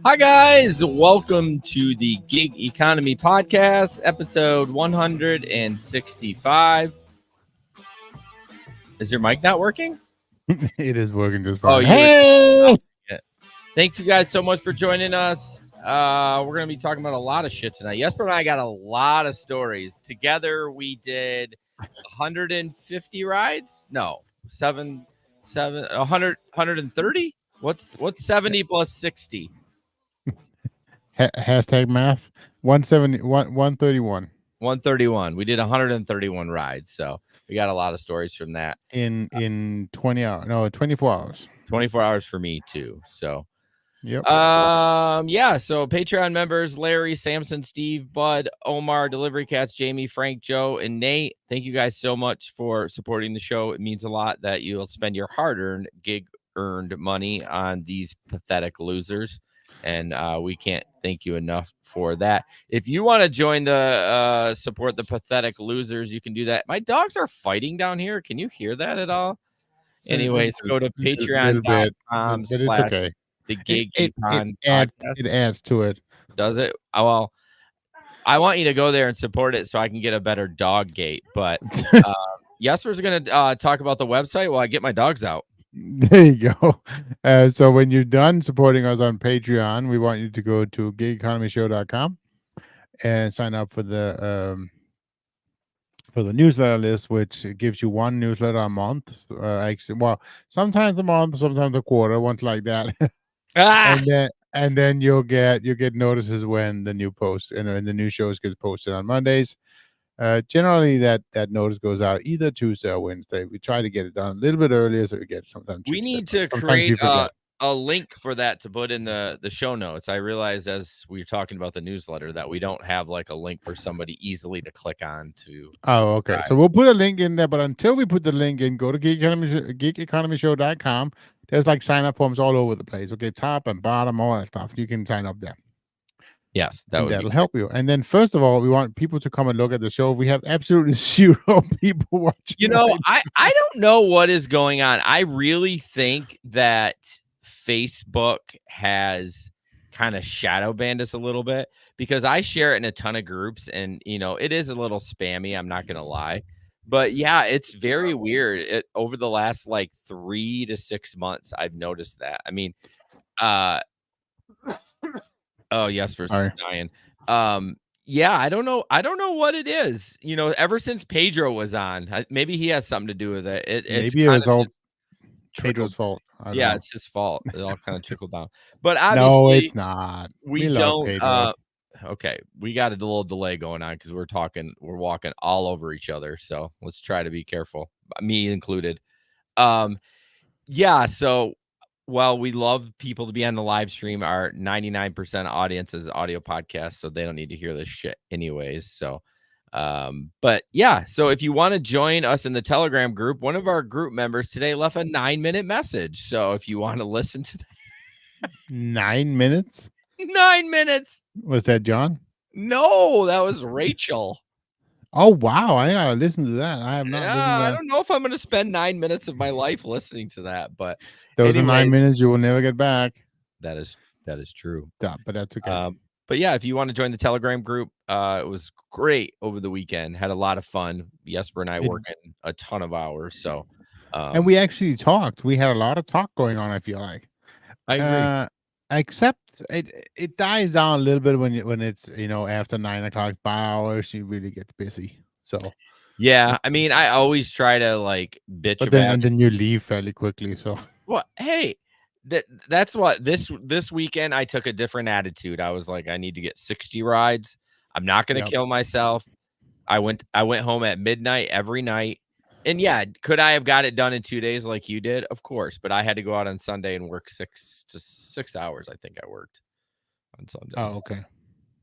Hi, guys. Welcome to the Gig Economy Podcast, episode 165. Is your mic not working? It is working just Oh, fine. you were. Hey! Thanks, you guys, so much for joining us. We're going to be talking about a lot of shit tonight. Jesper and I got a lot of stories. Together, we did 150 rides? No, 130? What's 70 plus 60? Hashtag math. 131 131. We did 131 rides, so we got a lot of stories from that. in 20 hours. No, 24 hours. 24 hours for me too. So Yep. yeah, so Patreon members Larry, Samson, Steve, Bud, Omar, Delivery Cats, Jamie, Frank, Joe, and Nate. Thank you guys so much for supporting the show. It means a lot that you'll spend your hard-earned gig earned money on these pathetic losers. And we can't thank you enough for that. If you want to join the support the pathetic losers, you can do that. My dogs are fighting down here. Can you hear that at all? Anyways, go to little bit, patreon.com/ but it's okay. the Gig It Econ adds podcast. it adds to it. Does it? Oh, well, I want you to go there and support it so I can get a better dog gate. But Jesper's going to talk about the website while I get my dogs out. There you go. So when you're done supporting us on Patreon, we want you to go to gigeconomyshow.com and sign up for the newsletter list, which gives you one newsletter a month. Well, sometimes a month, sometimes a quarter, once like that. and then you'll get notices when the new post and the new shows gets posted on Mondays. Generally that notice goes out either Tuesday or Wednesday. We try to get it done a little bit earlier so we get sometimes. We need to create a link for that to put in the show notes. I realized as we were talking about the newsletter that we don't have like a link for somebody easily to click on to. Oh, okay. So we'll put a link in there, but until we put the link in, go to geekeconomyshow.com. There's like sign up forms all over the place. Okay, top and bottom, all that stuff. You can sign up there. Yes, that'll help you. And then first of all, we want people to come and look at the show. We have absolutely zero people watching. You know, I don't know what is going on. I really think that Facebook has kind of shadow banned us a little bit because I share it in a ton of groups and, you know, it is a little spammy. I'm not going to lie. But yeah, it's very weird. Over the last like 3 to 6 months, I've noticed that. I mean, oh, Jesper's dying. Yeah, I don't know what it is. You know, ever since Pedro was on, maybe he has something to do with it. Maybe it was all Pedro's fault. Yeah, it's his fault. It all kind of trickled down. But obviously, no, it's not. We don't. Okay, we got a little delay going on because we're walking all over each other. So let's try to be careful, me included. Yeah. So while we love people to be on the live stream, our 99% audience is audio podcast, so they don't need to hear this shit anyways. So, but yeah, so if you want to join us in the Telegram group, one of our group members today left a 9-minute message. So if you want to listen to that, 9 minutes, 9 minutes. Was that John? No, that was Rachel. Oh wow, I gotta listen to that. I have not. Yeah, I don't know if I'm going to spend 9 minutes of my life listening to that, but those are 9 minutes you will never get back. That is true. Yeah, but that's okay. But yeah, if you want to join the Telegram group, it was great over the weekend. Had a lot of fun. Jesper and I working a ton of hours. So, and we actually talked. We had a lot of talk going on. I feel like. I agree. Except it dies down a little bit when it's after 9 o'clock hours. You really get busy. So. Yeah, I mean, I always try to like bitch but about then, and then you leave fairly quickly. So. Well, hey. That's what this weekend I took a different attitude. I was like, I need to get 60 rides. I'm not going to kill myself. I went home at midnight every night. And yeah, could I have got it done in 2 days like you did? Of course, but I had to go out on Sunday and work 6 hours. I think I worked on Sunday. Oh, okay.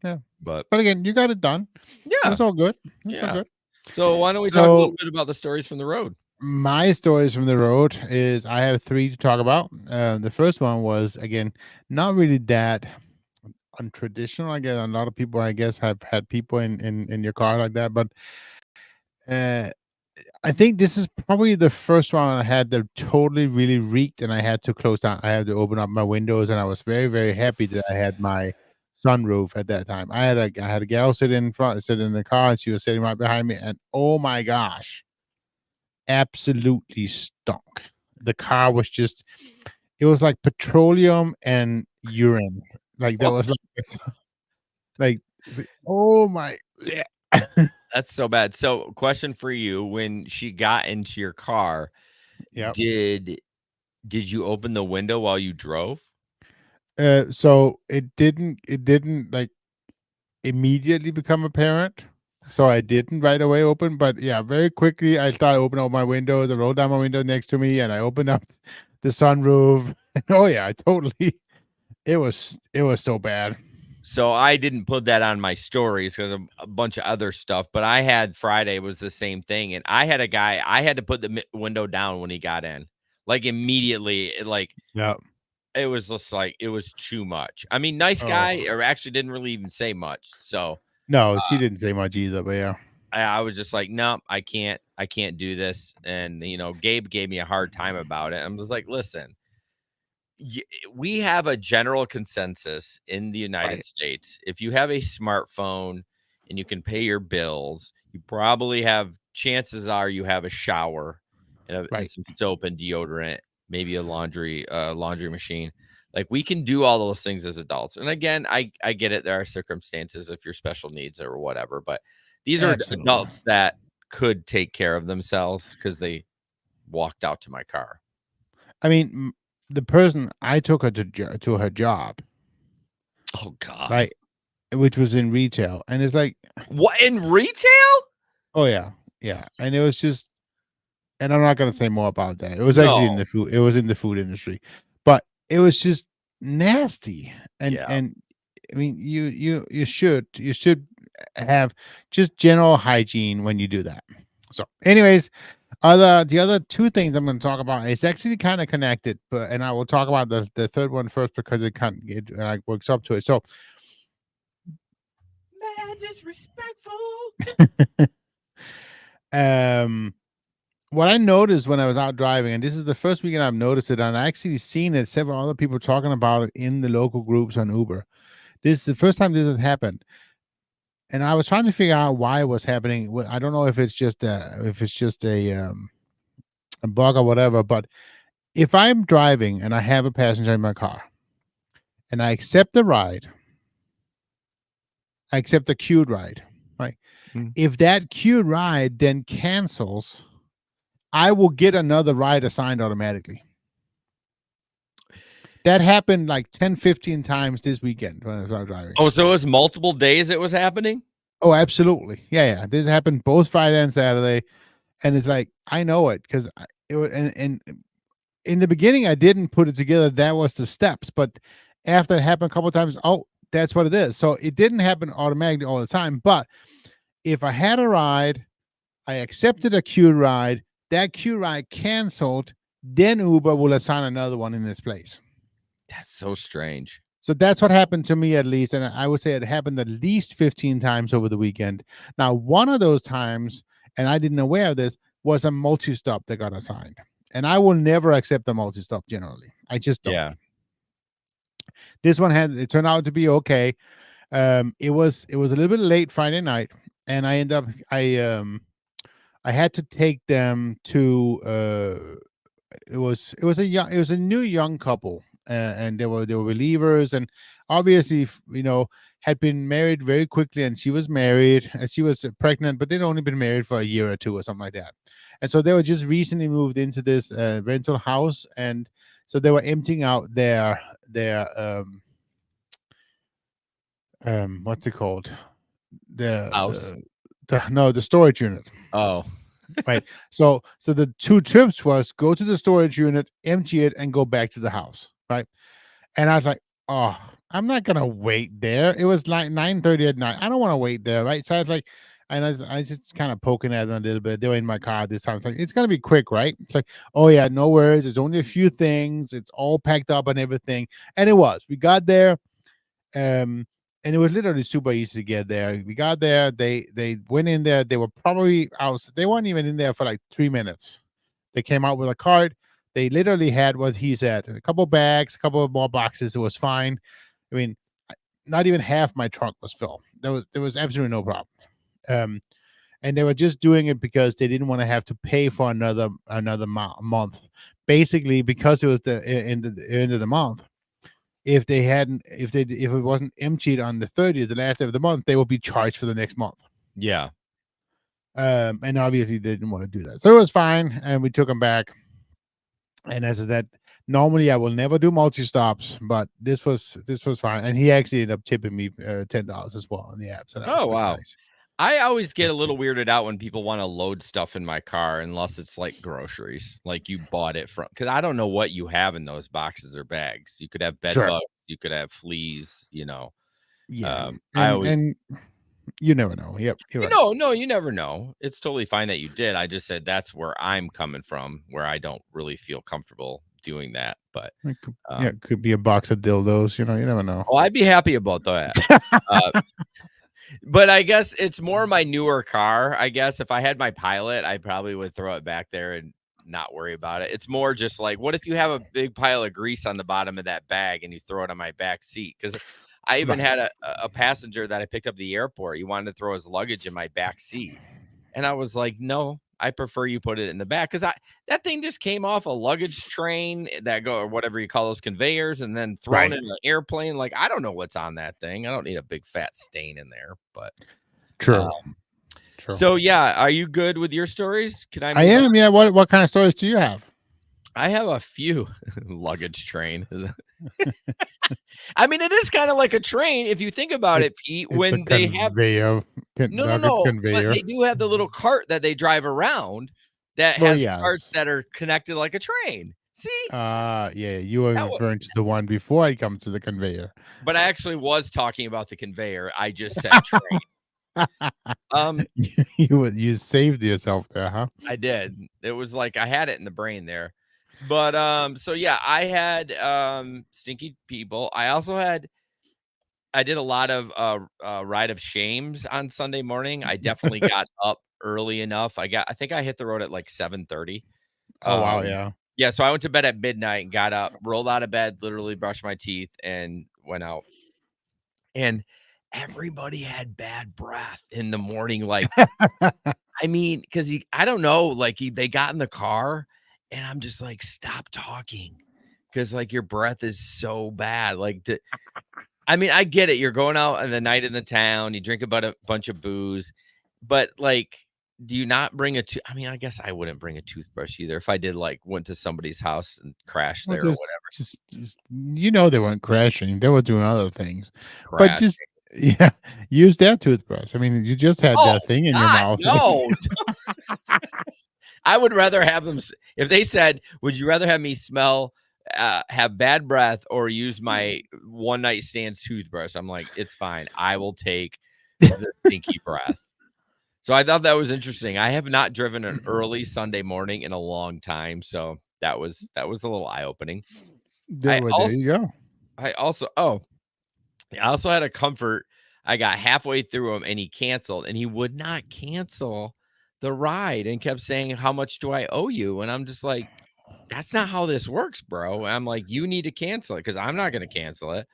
Yeah. But again, you got it done. Yeah. It's all good. All good. So why don't we talk a little bit about the stories from the road? My stories from the road is I have 3 to talk about. The first one was, again, not really that untraditional. I guess a lot of people, I guess, have had people in your car like that. But I think this is probably the first one I had that totally really reeked, and I had to close down. I had to open up my windows, and I was very, very happy that I had my sunroof at that time. I had a gal sit in the car, and she was sitting right behind me, and oh my gosh, absolutely stunk. The car was just it was like petroleum and urine. Like that was like oh my yeah. That's so bad. So, question for you, when she got into your car, Yep. did did you open the window while you drove? So it didn't like immediately become apparent. So I didn't right away open, but yeah, very quickly I started opening up my windows. I rolled down my window next to me and I opened up the sunroof. Oh yeah, I totally it was so bad. So, I didn't put that on my stories because of a bunch of other stuff, but I had Friday was the same thing, and I had a guy I had to put the window down when he got in. Like, immediately, Yeah. it was just like it was too much. I mean, nice Oh. guy, or actually didn't really even say much. So, No, she didn't say much either, but yeah. I was just like, "No, I can't do this." And, Gabe gave me a hard time about it. I'm just like, "Listen, we have a general consensus in the United Right. States. If you have a smartphone and you can pay your bills, you probably have chances are you have a shower and Right. some soap and deodorant, maybe a laundry machine. Like we can do all those things as adults. And again, I get it. There are circumstances if you're special needs or whatever, but these are Absolutely. adults that could take care of themselves because they walked out to my car. I mean, the person I took her to her job, Oh God. right, which was in retail, and it's like, What, in retail? oh yeah, yeah, and it was just, and I'm not gonna say more about that. It was actually in No. the food. It was in the food industry, but it was just nasty, Yeah. and I mean, you should have just general hygiene when you do that. So, anyways, the other two things I'm going to talk about is actually kind of connected, but and I will talk about the third one first because it like works up to it. So, Mad disrespectful. um, what I noticed when I was out driving, and this is the first weekend I've noticed it, and I actually seen it. Several other people talking about it in the local groups on Uber. This is the first time this has happened, and I was trying to figure out why it was happening. I don't know if it's just a bug or whatever, but if I'm driving and I have a passenger in my car and I accept the ride, I accept the queued ride, right? Mm. If that queued ride then cancels, I will get another ride assigned automatically. That happened like 10, 15 times this weekend when I started driving. Oh, so it was multiple days it was happening? Oh, absolutely. Yeah, yeah. This happened both Friday and Saturday. And it's like, I know it because it was, and in the beginning, I didn't put it together. That was the steps. But after it happened a couple of times, oh, that's what it is. So it didn't happen automatically all the time. But if I had a ride, I accepted a queue ride, that queue ride canceled, then Uber will assign another one in its place. That's so strange. So that's what happened to me at least. And I would say it happened at least 15 times over the weekend. Now, one of those times, and I didn't aware of this, was a multi-stop that got assigned. And I will never accept a multi-stop generally. I just don't. Yeah. This one had it turned out to be okay. It was a little bit late Friday night, and I had to take them to it was a new young couple, and they were believers, and obviously had been married very quickly, and she was married and she was pregnant, but they'd only been married for a year or two or something like that, and so they were just recently moved into this rental house, and so they were emptying out their what's it called, the House. the the no, the storage unit. Oh. Right. So the two trips was go to the storage unit, empty it, and go back to the house. Right. And I was like, oh, I'm not gonna wait there. It was like 9:30 at night. I don't want to wait there. Right. So I was like, and I was just kind of poking at them a little bit. They were in my car this time. It's like, it's gonna be quick, right? It's like, oh yeah, no worries. There's only a few things. It's all packed up and everything. And it was. We got there. Um and it was literally super easy to get there. We got there. They went in there. They were probably out. They weren't even in there for like 3 minutes. They came out with a cart. They literally had what he said: a couple bags, a couple of more boxes. It was fine. I mean, not even half my trunk was filled. There was absolutely no problem. Um, and they were just doing it because they didn't want to have to pay for another month. Basically, because it was the end of the month. If it wasn't emptied on the 30th, the last day of the month, they would be charged for the next month. Yeah. And obviously they didn't want to do that, so it was fine, and we took them back. And as I said, normally I will never do multi stops, but this was fine, and he actually ended up tipping me $10 as well on the app, so that was Oh, pretty wow. nice. I always get a little weirded out when people want to load stuff in my car unless it's like groceries, like you bought it from, because I don't know what you have in those boxes or bags. You could have bed Sure. bugs, you could have fleas, Yeah, I and always, you never know. Yep, you're right. no, you never know. It's totally fine that you did. I just said that's where I'm coming from, where I don't really feel comfortable doing that. But Yeah, it could be a box of dildos. You never know. oh, I'd be happy about that. Uh, But I guess it's more my newer car. I guess if I had my Pilot, I probably would throw it back there and not worry about it. It's more just like, what if you have a big pile of grease on the bottom of that bag and you throw it on my back seat? Because I even Right. had a passenger that I picked up at the airport. He wanted to throw his luggage in my back seat. And I was like, no, I prefer you put it in the back, because that thing just came off a luggage train that go, or whatever you call those conveyors, and then thrown Right. in an airplane. Like, I don't know what's on that thing. I don't need a big fat stain in there. But True. um, True. so yeah, are you good with your stories? Can I I move on? am. Yeah. What kind of stories do you have? I have a few. Luggage train. I mean, it is kind of like a train if you think about It it, Pete. it's a When they have conveyor. no, Nuggets but conveyor. they do have the little cart that they drive around that Well, has yes. parts that are connected like a train. See, Yeah. You were that was, referring to the one before I come to the conveyor. but I actually was talking about the conveyor. I just said train. Um, You saved yourself there, huh? I did. It was like I had it in the brain there. But so yeah, I had stinky people. I did a lot of ride of shames on Sunday morning. I definitely got up early enough. I think I hit the road at like 7:30. Oh wow, Um yeah. yeah, so I went to bed at midnight and got up, rolled out of bed, literally brushed my teeth and went out. And everybody had bad breath in the morning, like, I mean, because I don't know, like they got in the car and I'm just like, stop talking. Cause like your breath is so bad. Like, I mean, I get it. You're going out on the night in the town, you drink about a bunch of booze, but like, do you not bring I mean, I guess I wouldn't bring a toothbrush either if I did like went to somebody's house and crashed Well, there or just they weren't crashing. They were doing other things, whatever. but Crash. just yeah, use that toothbrush. I mean, you just had Oh that thing in your God, mouth. no. I would rather have them if they said, "Would you rather have me have bad breath or use my one night stand toothbrush?" I'm like, "It's fine. I will take the stinky breath." So I thought that was interesting. I have not driven an early Sunday morning in a long time, so that was a little eye opening. I There also you go. I also oh I also had a comfort. I got halfway through him and he canceled, and he would not cancel the ride and kept saying, "How much do I owe you?" And I'm just like, "That's not how this works, bro." I'm like, "You need to cancel it because I'm not going to cancel it."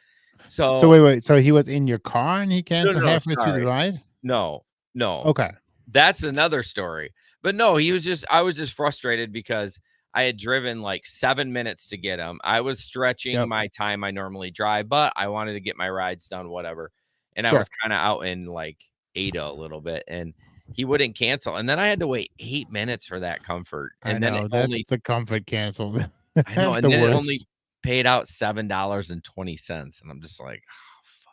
So So, wait. So he was in your car and he no, canceled no, no, halfway through the sorry. ride? No, no, Okay. that's another story. But no, I was just frustrated because I had driven like 7 minutes to get him. I was stretching Yep. my time I normally drive, but I wanted to get my rides done, whatever. And I was Sure. kind of out in like Ada a little bit, and he wouldn't cancel. And then I had to wait 8 minutes for that comfort. I And then it know that's only, the comfort canceled. I know, That's and the then it only worst. paid out $7.20. And I'm just like, oh, fuck.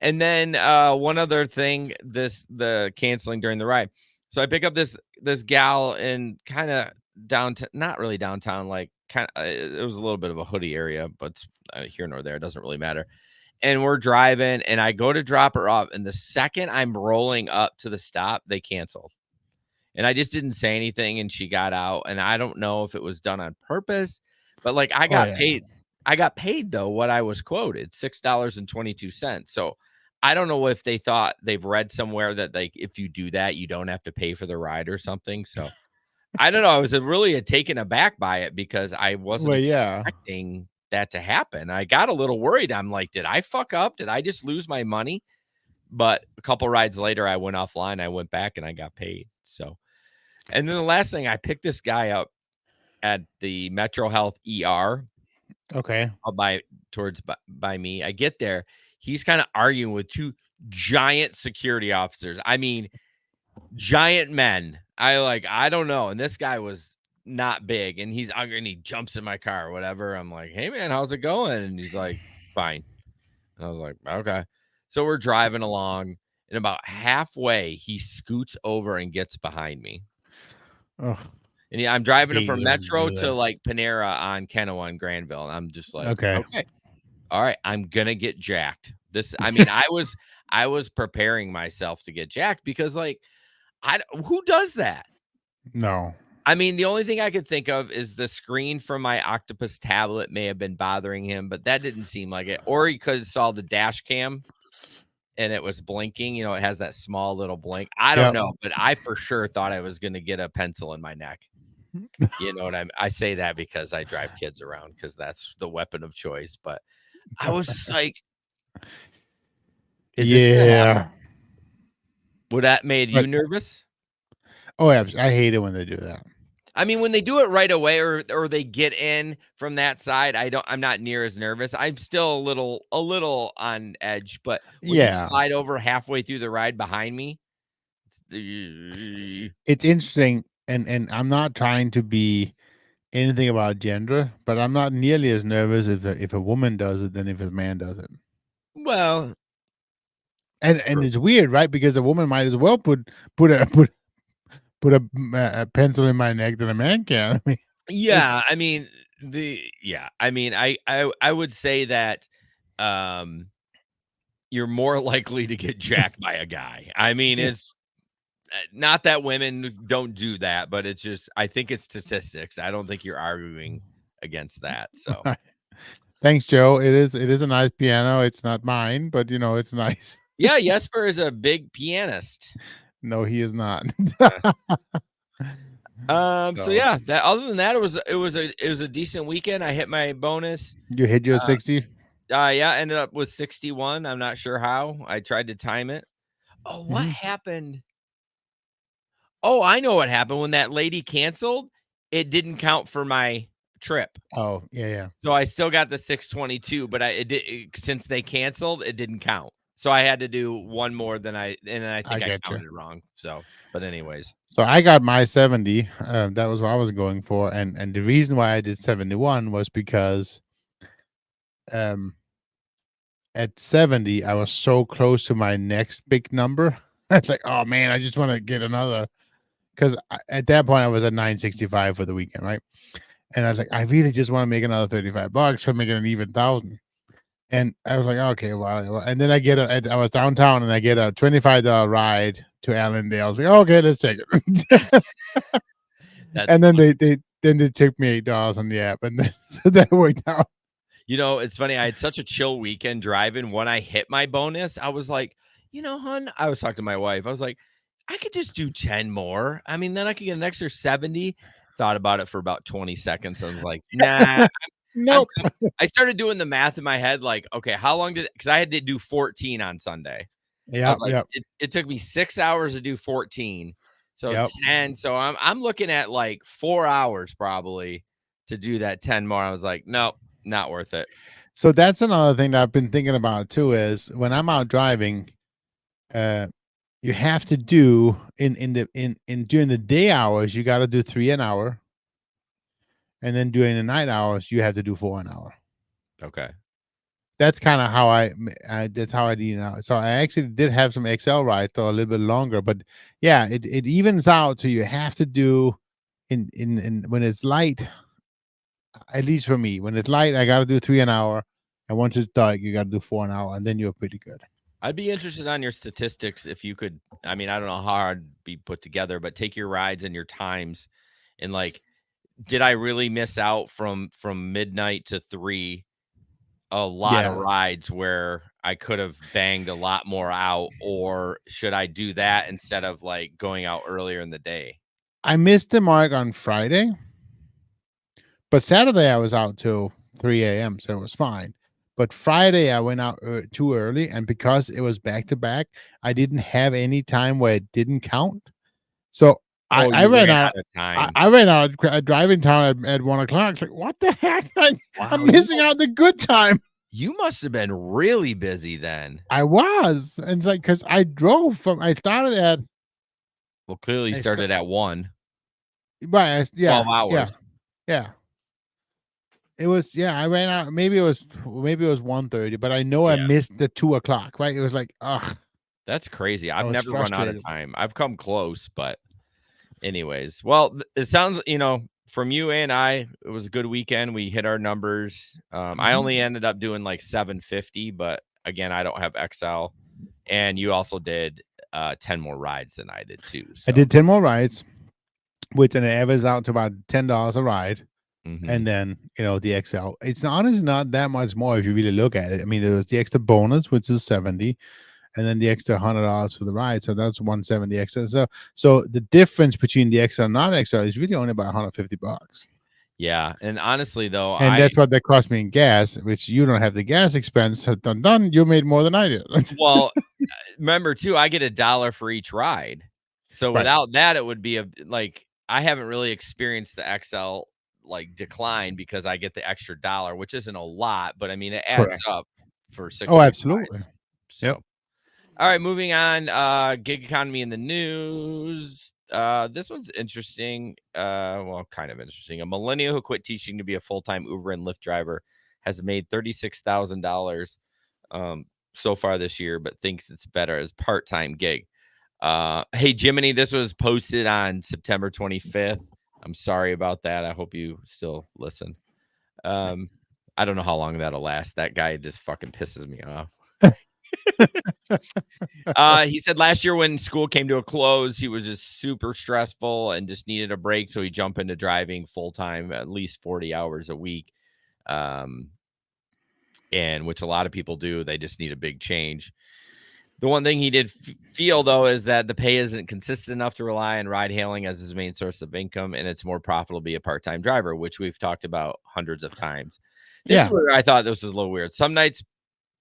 And then one other thing, the canceling during the ride. So I pick up this gal in kind of downtown, not really downtown, like kind of it was a little bit of a hoodie area, but here nor there, it doesn't really matter. And we're driving, and I go to drop her off, and the second I'm rolling up to the stop, they canceled. And I just didn't say anything, and she got out, and I don't know if it was done on purpose, but like Oh yeah. I got paid though what I was quoted, $6.22. So I don't know if they thought they've read somewhere that, like, if you do that, you don't have to pay for the ride or something, so I don't know, I was, really, taken aback by it because I wasn't Well, yeah. expecting that to happen. I got a little worried, I'm like, "Did I fuck up? Did I just lose my money?" But a couple rides later, I went offline, I went back, and I got paid, so and then the last thing, I picked this guy up at the Metro Health ER Okay. by towards by me. I get there, he's kinda arguing with 2 giant security officers. I mean, giant men. I don't know, and this guy was not big, and he's angry, and he jumps in my car or whatever. I'm like, "Hey, man, how's it going?" And he's like, "Fine." And I was like, "Okay." So we're driving along, and about halfway, he scoots over and gets behind me. Oh, And yeah, I'm driving him hate from when they Metro do to, that. like, Panera on Kennewa and Granville, and I'm just like, Okay. "Okay. All right, I'm gonna get jacked." I mean, I was preparing myself to get jacked because, like, who does that? No. I mean, the only thing I could think of is the screen from my Octopus tablet may have been bothering him, but that didn't seem like it. Or he could have saw the dash cam and it was blinking, it has that small little blink. I don't Yep. know, but I for sure thought I was gonna get a pencil in my neck. You know what I say that because I drive kids around because that's the weapon of choice, but I was just like, "Is this gonna Yeah. happen?" Would that made you But nervous? oh, yeah, I hate it when they do that. I mean, when they do it right away or they get in from that side, I'm not near as nervous. I'm still a little on edge, but when you Yeah. slide over halfway through the ride behind me, It's interesting, and I'm not trying to be anything about gender, but I'm not nearly as nervous if a woman does it than if a man does it. well, And it's weird, right? Because a woman might as well put a a pencil in my neck than a man can. I mean, it's yeah, I mean, I mean, I would say that, um, you're more likely to get jacked by a guy. I mean, yeah. it's not that women don't do that, but it's just I think it's statistics. I don't think you're arguing against that, so. Thanks, Joe. It is a nice piano. It's not mine, but it's nice. Yeah, Jesper is a big pianist. No, he is not. Uh, so So yeah, that other than that, it was a decent weekend. I hit my bonus. you hit your Uh, 60? yeah, ended up with 61. I'm not sure how. I tried to time it. Oh, what Mhm. happened? Oh, I know what happened. When that lady canceled, it didn't count for my trip. Oh, yeah, yeah. So I still got the 622, but since they canceled, it didn't count. So I had to do one more than and then I I think I get you. counted wrong. So, but anyways. So I got my 70. That was what I was going for, and the reason why I did 71 was because um at 70 I was so close to my next big number. It's like, oh man, I just want to get another because at that point I was at 965 for the weekend, right? And I was like, I really just want to make another $35. So make it an even thousand. And I was like, okay, well, and then I was downtown and I get a $25 ride to Allendale. I was like, okay, let's take it. That's And then funny. they took me $8 on the app, and then so that worked out. It's funny. I had such a chill weekend driving. When I hit my bonus, I was like, hon, I was talking to my wife. I was like, I could just do 10 more. I mean, then I could get an extra 70. Thought about it for about 20 seconds. I was like, nah, I'm Nope. good. I started doing the math in my head, like, okay, how long because I had to do 14 on Sunday. I was Yep, like, yep, it took me 6 hours to do 14. So yep. 10. So I'm looking at like 4 hours probably to do that 10 more. I was like, nope, not worth it. So that's another thing that I've been thinking about too is when I'm out driving, uh, you have to do in during the day hours, you gotta do 3 an hour, and then during the night hours, you have to do 4 an hour. Okay. That's kinda how that's how I do now. So I actually did have some Excel rides, though a little bit longer, but yeah, it evens out to you have to do in when it's light, at least for me, when it's light, I gotta do 3 an hour, and once it's dark, you gotta do 4 an hour, and then you're pretty good. I'd be interested on your statistics if you could. I mean, I don't know how hard be put together, but take your rides and your times and like, did I really miss out from midnight to 3 a lot of Yeah. rides where I could have banged a lot more out, or should I do that instead of like going out earlier in the day? I missed the mark on Friday, but Saturday I was out till 3 a.m., so it was fine. But Friday I went out too early, and because it was back to back, I didn't have any time where it didn't count. So I, Oh, I you ran ran out. out of I, time. I ran out at driving time at 1 o'clock. It's like, what the heck? I'm Wow, missing out the good time. you must have been really busy then. I was, and like, cause I drove from. I started at. Well, clearly you I st- started at 1, right. 12 Yeah, yeah, hours. yeah. It was, yeah. I ran out. Maybe it was 1:30, but I know I Yeah, missed the 2 o'clock. Right. It was like, ugh. that's crazy. I I've was never run out of frustrated. time. I've come close, but anyways, well, it sounds, from you and I, it was a good weekend. We hit our numbers. I Mhm. only ended up doing like 750, but again, I don't have XL. And you also did 10 more rides than I did too. I So, did 10 more rides, which an average out to about $10 a ride. mhm. And then, the XL. It's honestly not that much more if you really look at it. I mean, there was the extra bonus, which is 70, and then the extra $100 for the ride. So that's 170 extra. So the difference between the XL and non XL is really only about $150. Yeah. And honestly, though, And that's what that cost me in gas, which you don't have the gas expense. So done, you made more than I did. well, remember too, I get $1 for each ride. So Right. without that, it would be like I haven't really experienced the XL like decline because I get the extra dollar, which isn't a lot, but I mean it adds Correct. up for Oh, 60 absolutely. rides. Yep. So all right, moving on. Gig economy in the news. This one's interesting. Well, kind of interesting. A millennial who quit teaching to be a full-time Uber and Lyft driver has made $36,000 so far this year, but thinks it's better as part-time gig. Hey Jiminy, this was posted on September 25th. I'm sorry about that. I hope you still listen. Um, I don't know how long that'll last. That guy just fucking pisses me off. He said last year when school came to a close, he was just super stressful and just needed a break. So he jumped into driving full time, at least 40 hours a week. Um, and which a lot of people do. They just need a big change. The one thing he did feel, though, is that the pay isn't consistent enough to rely on ride hailing as his main source of income, and it's more profitable to be a part time driver, which we've talked about hundreds of times. This is Yeah. where I thought this was a little weird. Some nights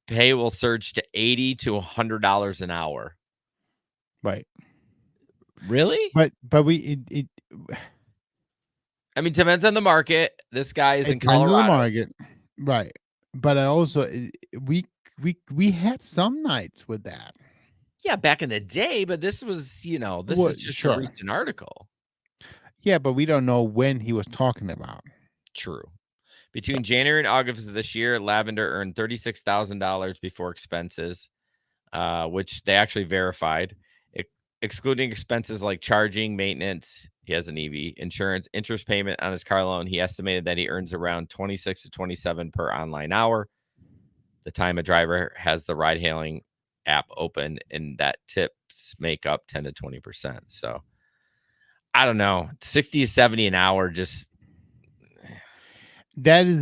pay will surge to $80 to $100 an hour. Right. Really? But it I mean, depends on the market. This guy is in it depends on the Colorado. market. Right. But I also we had some nights with that. Yeah, back in the day, but this was, this is What? just a Sure. recent article. Yeah, but we don't know when he was talking about. True. So Between January and August of this year, Lavender earned $36,000 before expenses, which they actually verified, excluding expenses like charging, maintenance. He has an EV, insurance, interest payment on his car loan. He estimated that he earns around 26 to 27 per online hour. The time a driver has the ride hailing app open, and that tips make up 10 to 20%. So I don't know, 60 to 70 an hour. Just, that is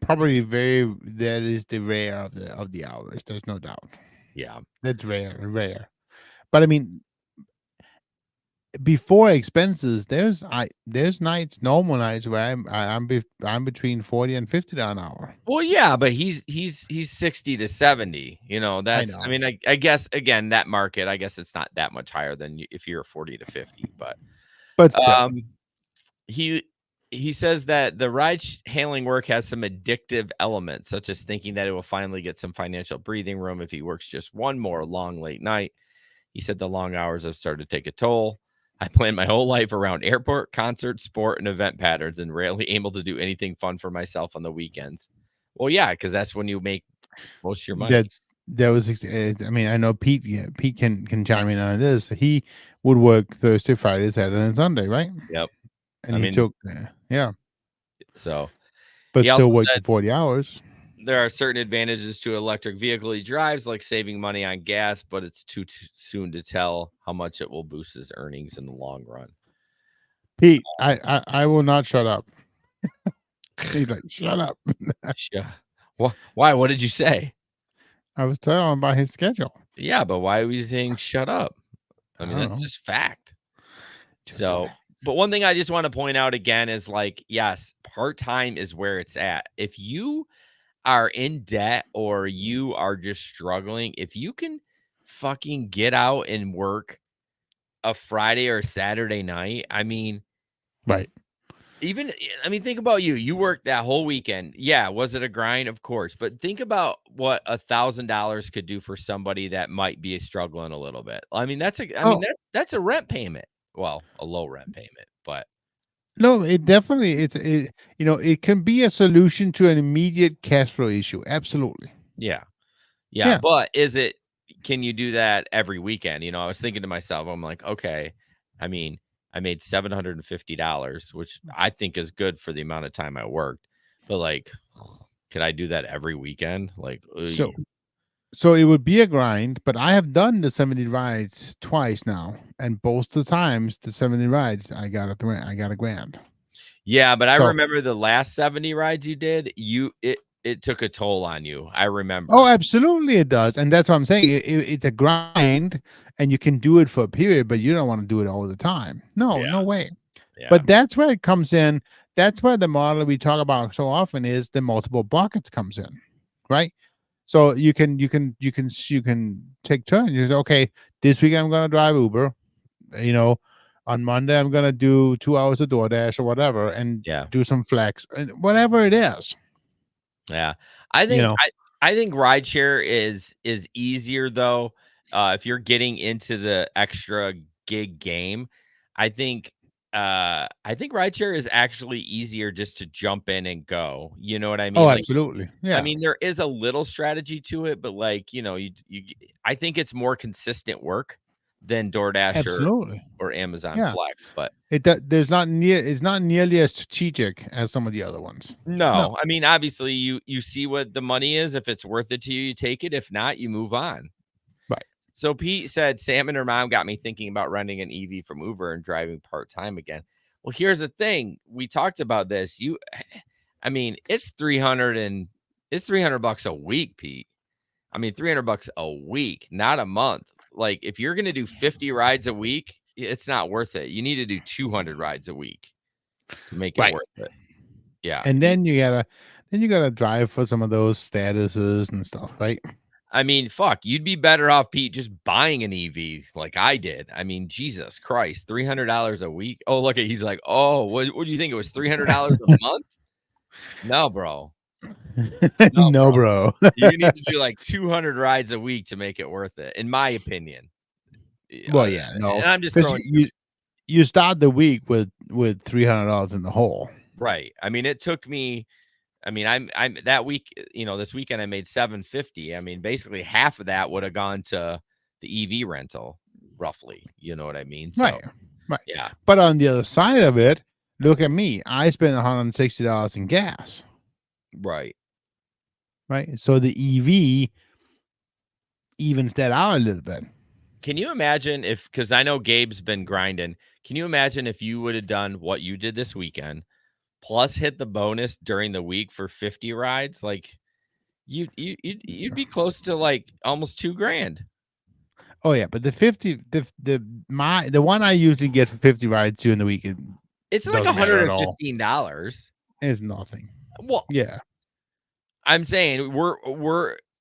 probably that is the rare of the hours. There's no doubt. yeah. That's rare. But I mean, before expenses, there's nights, normal nights where I'm between 40 and $50 an hour. Well, yeah, but he's 60 to 70. I That's, I know, mean, I guess again, that market, I guess it's not that much higher than if you're 40 to 50, but but still, um he he says that the hailing work has some addictive elements, such as thinking that it will finally get some financial breathing room if he works just one more long late night. He said the long hours have started to take a toll. I planned my whole life around airport, concert, sport, and event patterns, and rarely able to do anything fun for myself on the weekends. Well, yeah, because that's when you make most of your money. that was. I mean, I know Pete. Yeah, Pete can chime in on this. He would work Thursday, Friday, Saturday, and Sunday, right? Yep. And I he mean, took, yeah, so but he also still worked the said 40 hours. there are certain advantages to electric vehicle he drives, like saving money on gas, but it's too soon to tell how much it will boost his earnings in the long run. Pete, I will not shut up. He's like, shut up. Yeah. Why? What did you say? I was telling him about his schedule. Yeah, but why are we saying shut up? I I mean, don't that's know. just fact. Just So, fact. but one thing I just want to point out again is like, yes, part time is where it's at. If you are in debt or you are just struggling, if you can fucking get out and work a Friday or Saturday night, I mean, Right. even I mean, think about you. You worked that whole weekend. Yeah, was it a grind? Of course. But think about what $1,000 could do for somebody that might be struggling a little bit. I mean, Oh, that's a rent payment. Well, a low rent payment, but no, it definitely it can be a solution to an immediate cash flow issue. Absolutely. yeah. Yeah. Yeah. But can you do that every weekend? I was thinking to myself, I'm like, okay, I mean, I made $750, which I think is good for the amount of time I worked. But like, could I do that every weekend? Like, So so it would be a grind, but I have done the 70 rides twice now, and both the times the 70 rides I got a grand. yeah, but I So remember the last 70 rides you did, it took a toll on you. I oh, remember. absolutely it does, and that's what I'm saying. It's a grind, and you can do it for a period, but you don't want to do it all the time. No, Yeah, no way. yeah, But that's where it comes in. That's where the model we talk about so often is the multiple buckets comes in, right? So you can take turns. You say, okay, this week I'm gonna drive Uber. You know, on Monday I'm gonna do 2 hours of DoorDash or whatever, and yeah, do some flex, and whatever it is. yeah. I You think know. I I think rideshare is easier though, if you're getting into the extra gig game. I think I think rideshare is actually easier just to jump in and go. You know what I Oh, mean? Like, absolutely. I Yeah, mean, there is a little strategy to it, but like, I think it's more consistent work than DoorDash absolutely. or Amazon Yeah. Flex, but There's not it's not nearly as strategic as some of the other ones. No. no, I mean, obviously you see what the money is. If it's worth it to you, you take it. If not, you move on. Right. So Pete said, Sam and her mom got me thinking about renting an EV from Uber and driving part time again. Well, here's the thing. We talked about this. I mean, it's 300 bucks a week, Pete. I mean, 300 bucks a week, not a month. Like if you're going to do 50 rides a week, it's not worth it. You need to do 200 rides a week to make it Right. worth it. Yeah. And then you gotta drive for some of those statuses and stuff, right? I mean, fuck, you'd be better off, Pete, just buying an EV like I did. I mean, Jesus Christ, $300 a week. Oh, look at he's like, oh, what do you think it was $300 a month? No, bro. No, No, bro. bro. You need to do like 200 rides a week to make it worth it, in my opinion. Well, yeah, no, And I'm just because throwing you start the week with $300 in the hole. right. I mean, it took me. I mean, I'm that week. This weekend I made 750. I mean, basically half of that would have gone to the EV rental, roughly. You know what I mean? So Right, right. yeah, But on the other side of it, look at me. I spent $160 in gas, right. right? So the EV evens that out a little bit. Can you imagine if? Because I know Gabe's been grinding. Can you imagine if you would have done what you did this weekend, plus hit the bonus during the week for 50 rides? Like you'd be close to like almost 2 grand. Oh yeah, but the 50 the one I usually get for 50 rides during the week, it It's like doesn't matter at all. $115. It's nothing. Well, Yeah. I'm saying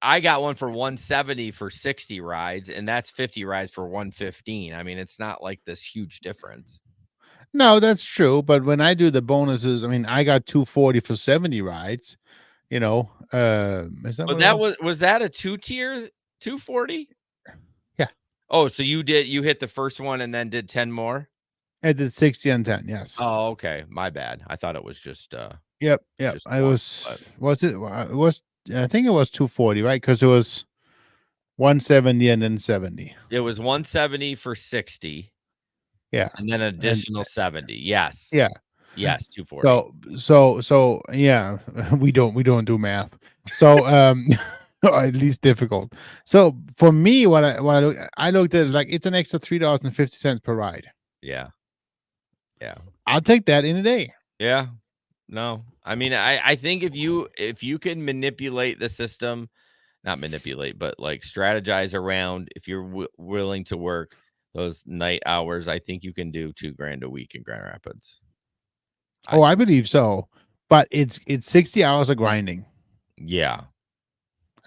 I got one for 170 for 60 rides, and that's 50 rides for 115. I mean, it's not like this huge difference. No, that's true. But when I do the bonuses, I mean, I got 240 for 70 rides. Is that But what it that was? was that a two-tier 240? Yeah, Oh, so you hit the first one and then did 10 more? I did 60 and 10. Yes. Oh, okay. My bad. I thought it was Yep. Yep. just I one, but was it, it was, I think it was 240, right? Because it was 170 and then 70. it was 170 for 60 Yeah. and then an And additional 70. Yes. yeah. Yes, 240. So yeah, we don't do math. So or at least difficult. So for me, I looked at it like it's an extra $3.50 per ride. Yeah. Yeah. I'll take that in a day. Yeah. No. I mean, I think if you can manipulate the system. not manipulate, but like strategize around if you're willing to work those night hours. I think you can do 2 grand a week in Grand Rapids. I Oh, I believe so. But it's 60 hours of grinding. Yeah,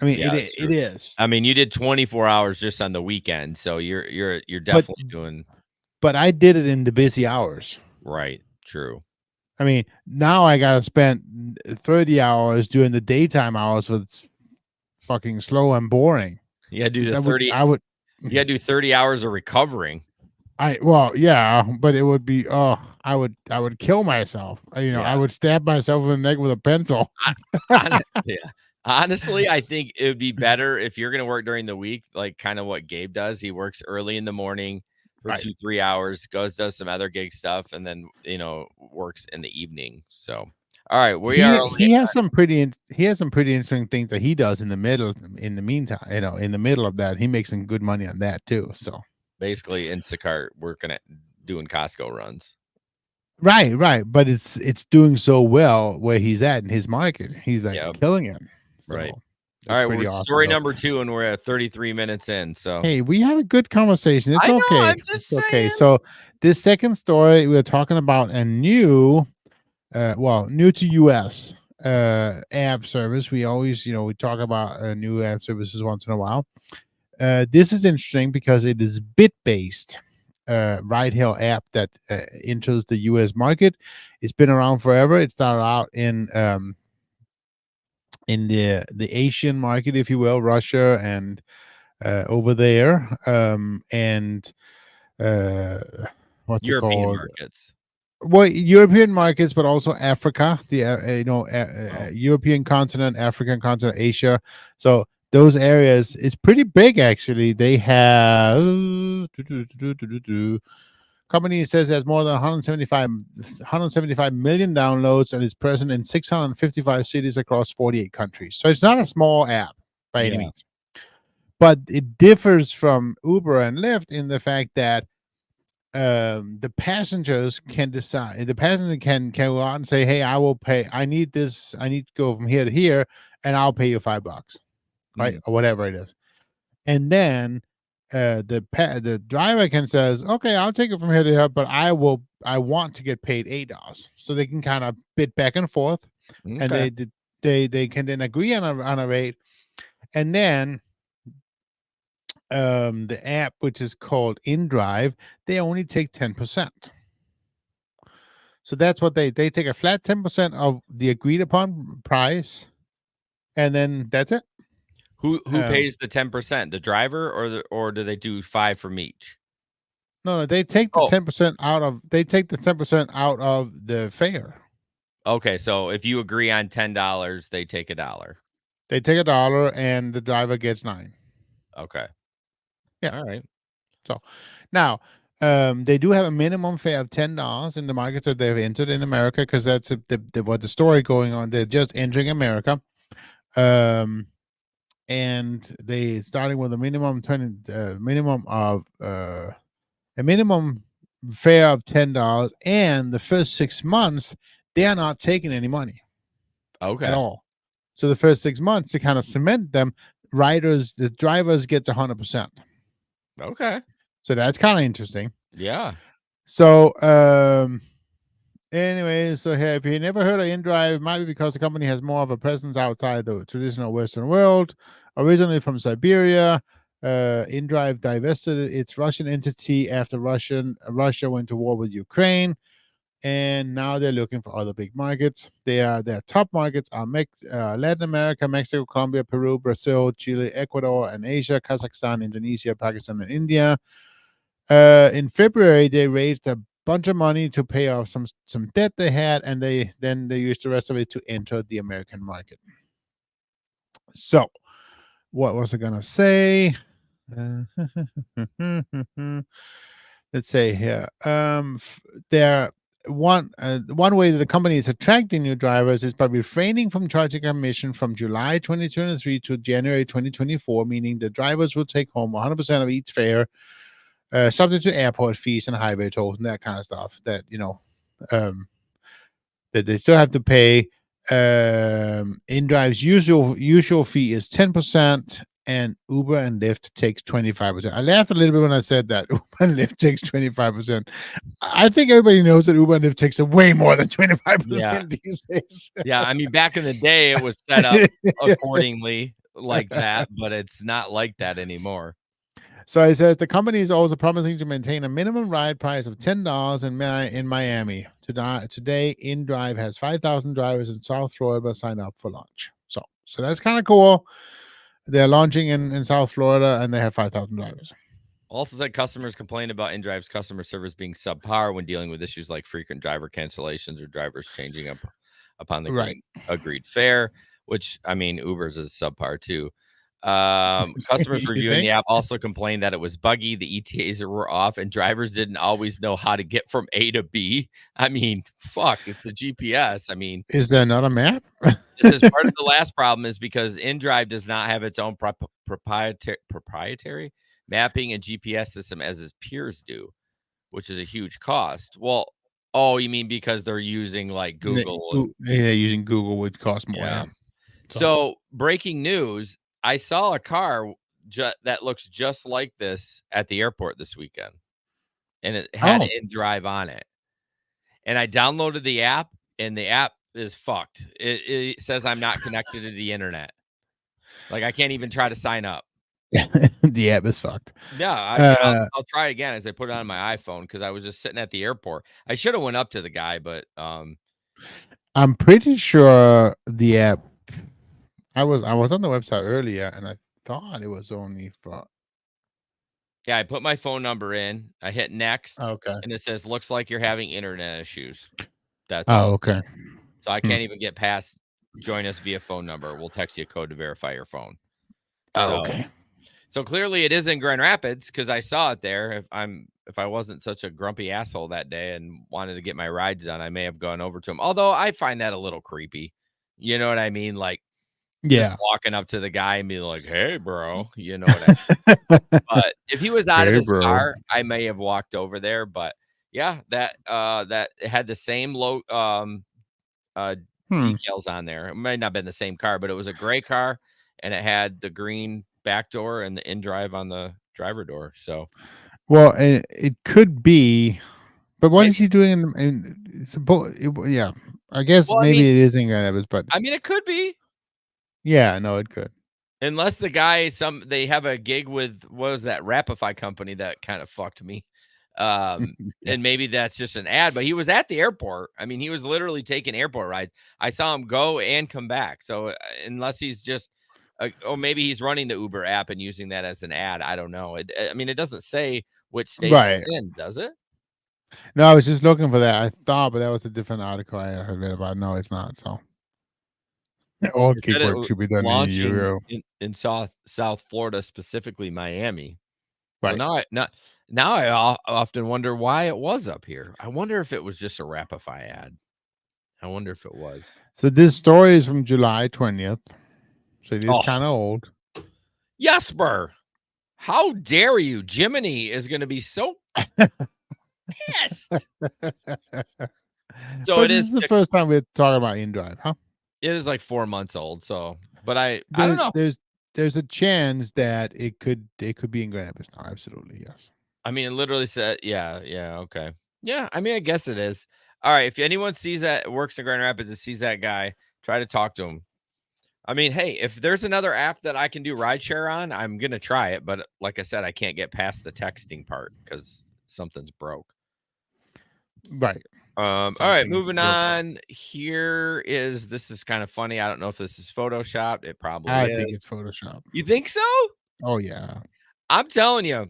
I mean, yeah, that's it true. is. I mean, you did 24 hours just on the weekend, so you're But definitely doing I did it in the busy hours. right. True. I mean, now I gotta spend 30 hours doing the daytime hours with fucking slow and boring. You gotta do 'Cause the 30 I would you gotta do 30 hours of recovering. well, yeah, but it would be I would kill myself. I Yeah. would stab myself in the neck with a pencil. Yeah. Honestly, I think it would be better if you're gonna work during the week, like kind of what Gabe does. He works early in the morning for Right. 2, 3 hours, goes, does some other gig stuff, and then, works in the evening. So, all right, we are only He has some pretty interesting things that he does in the middle in the meantime, in the middle of that. He makes some good money on that too. So basically Instacart working at doing Costco runs. right, right. But it's doing so well where he's at in his market. He's like Yeah, killing it. right. So All it's right, pretty we're awesome story though. number 2, and we're at 33 minutes in. So Hey, we had a good conversation. It's I know, okay. I'm just It's okay. saying. So this second story, we're talking about a new new to US app service. We always, we talk about new app services once in a while. This is interesting because it is bit based ride hail app that enters the US market. It's been around forever. It started out in the Asian market, if you will, Russia and over there, and uh, what's it European called? markets. Well, European markets, but also Africa, the Oh, European continent, African continent, Asia. So those areas, it's pretty big actually. They have company says has more than 175 million downloads and is present in 655 cities across 48 countries. So it's not a small app by any yeah. means, but it differs from Uber and Lyft in the fact that the passengers can decide. The passenger can go out and say, "Hey, I will pay. I need this. I need to go from here to here, and I'll pay you $5, right, Mm, or whatever it is." And then the driver can says, "Okay, I'll take it from here to here, but I want to get paid $8." So they can kind of bid back and forth, and okay. they can then agree on a rate, and then the app, which is called InDrive, they only take 10%. So that's what they take a flat 10% of the agreed upon price, and then that's it. Who Um, pays the 10%? The driver or do they do 5 from each? no, they take the Oh, 10% out of the fare. okay, so if you agree on $10, they take a dollar. They take $1 and the driver gets 9. Okay. Yeah. All right. So now they do have a minimum fare of $10 in the markets that they've entered in America because that's what the story going on. They're just entering America. Um, and they starting with a minimum 20 minimum of a minimum fare of $10, and the first 6 months they are not taking any money at Okay. all. So the first 6 months to kind of cement them, the drivers gets 100%. Okay. So that's kind of interesting. Yeah. So anyway, so here, if you never heard of InDrive, it might be because the company has more of a presence outside the traditional Western world. Originally from Siberia, InDrive divested its Russian entity after Russia went to war with Ukraine, and now they're looking for other big markets. Their top markets are Latin America, Mexico, Colombia, Peru, Brazil, Chile, Ecuador, and Asia, Kazakhstan, Indonesia, Pakistan, and India. In February, they raised a bunch of money to pay off some debt they had, and they used the rest of it to enter the American market. So, what was I gonna say? Uh, let's say here. There one way that the company is attracting new drivers is by refraining from charging a commission from July 2023 to January 2024, meaning the drivers will take home 100% of each fare, subject to airport fees and highway tolls and that kind of stuff that that they still have to pay InDrive's usual fee is 10%, and Uber and Lyft takes 25%. I laughed a little bit when I said that Uber and Lyft takes 25%. I think everybody knows that Uber and Lyft takes way more than Yeah. 25% these days. Yeah, I mean, back in the day, it was set up accordingly like that, but it's not like that anymore. So it says the company is also promising to maintain a minimum ride price of $10 in Miami. Today, InDrive has 5,000 drivers in South Florida sign up for launch. So that's kind of cool. They're launching in South Florida, and they have 5,000 drivers. Also said customers complain about InDrive's customer service being subpar when dealing with issues like frequent driver cancellations or drivers changing up upon the Right. agreed fare, which, I mean, Uber's is subpar too. Customers You reviewing the think? app also complained that it was buggy, the ETAs were off, and drivers didn't always know how to get from A to B. I mean, fuck, it's the GPS. I mean, Is there not a map? this is part of the last problem is because InDrive does not have its own proprietary mapping and GPS system as its peers do, which is a huge cost. Well, oh, you mean because they're using like Google and Yeah, using Google would cost more. yeah. Yeah. So, breaking news, I saw a car that looks just like this at the airport this weekend, and it had Oh, InDrive on it. And I downloaded the app, and the app is fucked. It says I'm not connected to the internet. Like, I can't even try to sign up. the app is fucked. Yeah, I'll try again as I put it on my iPhone because I was just sitting at the airport. I should have went up to the guy, but I'm pretty sure the app. I was on the website earlier, and I thought it was only for. yeah, I put my phone number in. I hit next, Okay. and it says, "Looks like you're having internet issues." That's all Oh, it okay. said. So I Hmm. can't even get past join us via phone number. We'll text you a code to verify your phone. Oh, So okay. so clearly it is in Grand Rapids because I saw it there. If I wasn't such a grumpy asshole that day and wanted to get my rides done, I may have gone over to him. Although I find that a little creepy. You know what I mean? Like just Yeah. walking up to the guy and be like, "Hey, bro," you know what I mean? But if he was out of Hey, his bro. car, I may have walked over there. But yeah, that it had the same low uh, Hmm. decals on there. It might not have been the same car, but it was a gray car, and it had the green back door and the InDrive on the driver door. So Well, it could be, but what is maybe, he doing yeah, I guess well, maybe it is in Grand Rapids, but I mean, it could be yeah, no, it could. unless the guy they have a gig with what was that Rapify company that kind of fucked me. Yeah. And maybe that's just an ad, but he was at the airport. I mean, he was literally taking airport rides. I saw him go and come back. So unless he's just, or maybe he's running the Uber app and using that as an ad. I don't know. I mean, it doesn't say which states Right. it's in, does it? No, I was just looking for that. I thought, but that was a different article I had read about. No, it's not. So all It said gig it work should be done in launching Euro. in South Florida, specifically Miami. So Right. now I often wonder why it was up here. I wonder if it was just a Rapify ad. I wonder if it was. So this story is from July 20th. So it is Oh, kind of old. Jesper, how dare you? Jiminy is going to be so pissed. So But it this is is the first time we're talking about InDrive, huh? it is like 4 months old. So, but I don't There, know. there's a chance that it could be in Grand Rapids now. Absolutely, yes. I mean, it literally said, yeah, okay. Yeah, I mean, I guess it is. All right, if anyone sees that works in Grand Rapids and sees that guy, try to talk to him. I mean, hey, if there's another app that I can do rideshare on, I'm gonna try it. But like I said, I can't get past the texting part because something's broke. Right. All right, Something is moving real broke. on. This is kind of funny. I don't know if this is photoshopped. It probably I think is. it's Photoshop. You think so? Oh yeah. I'm telling you.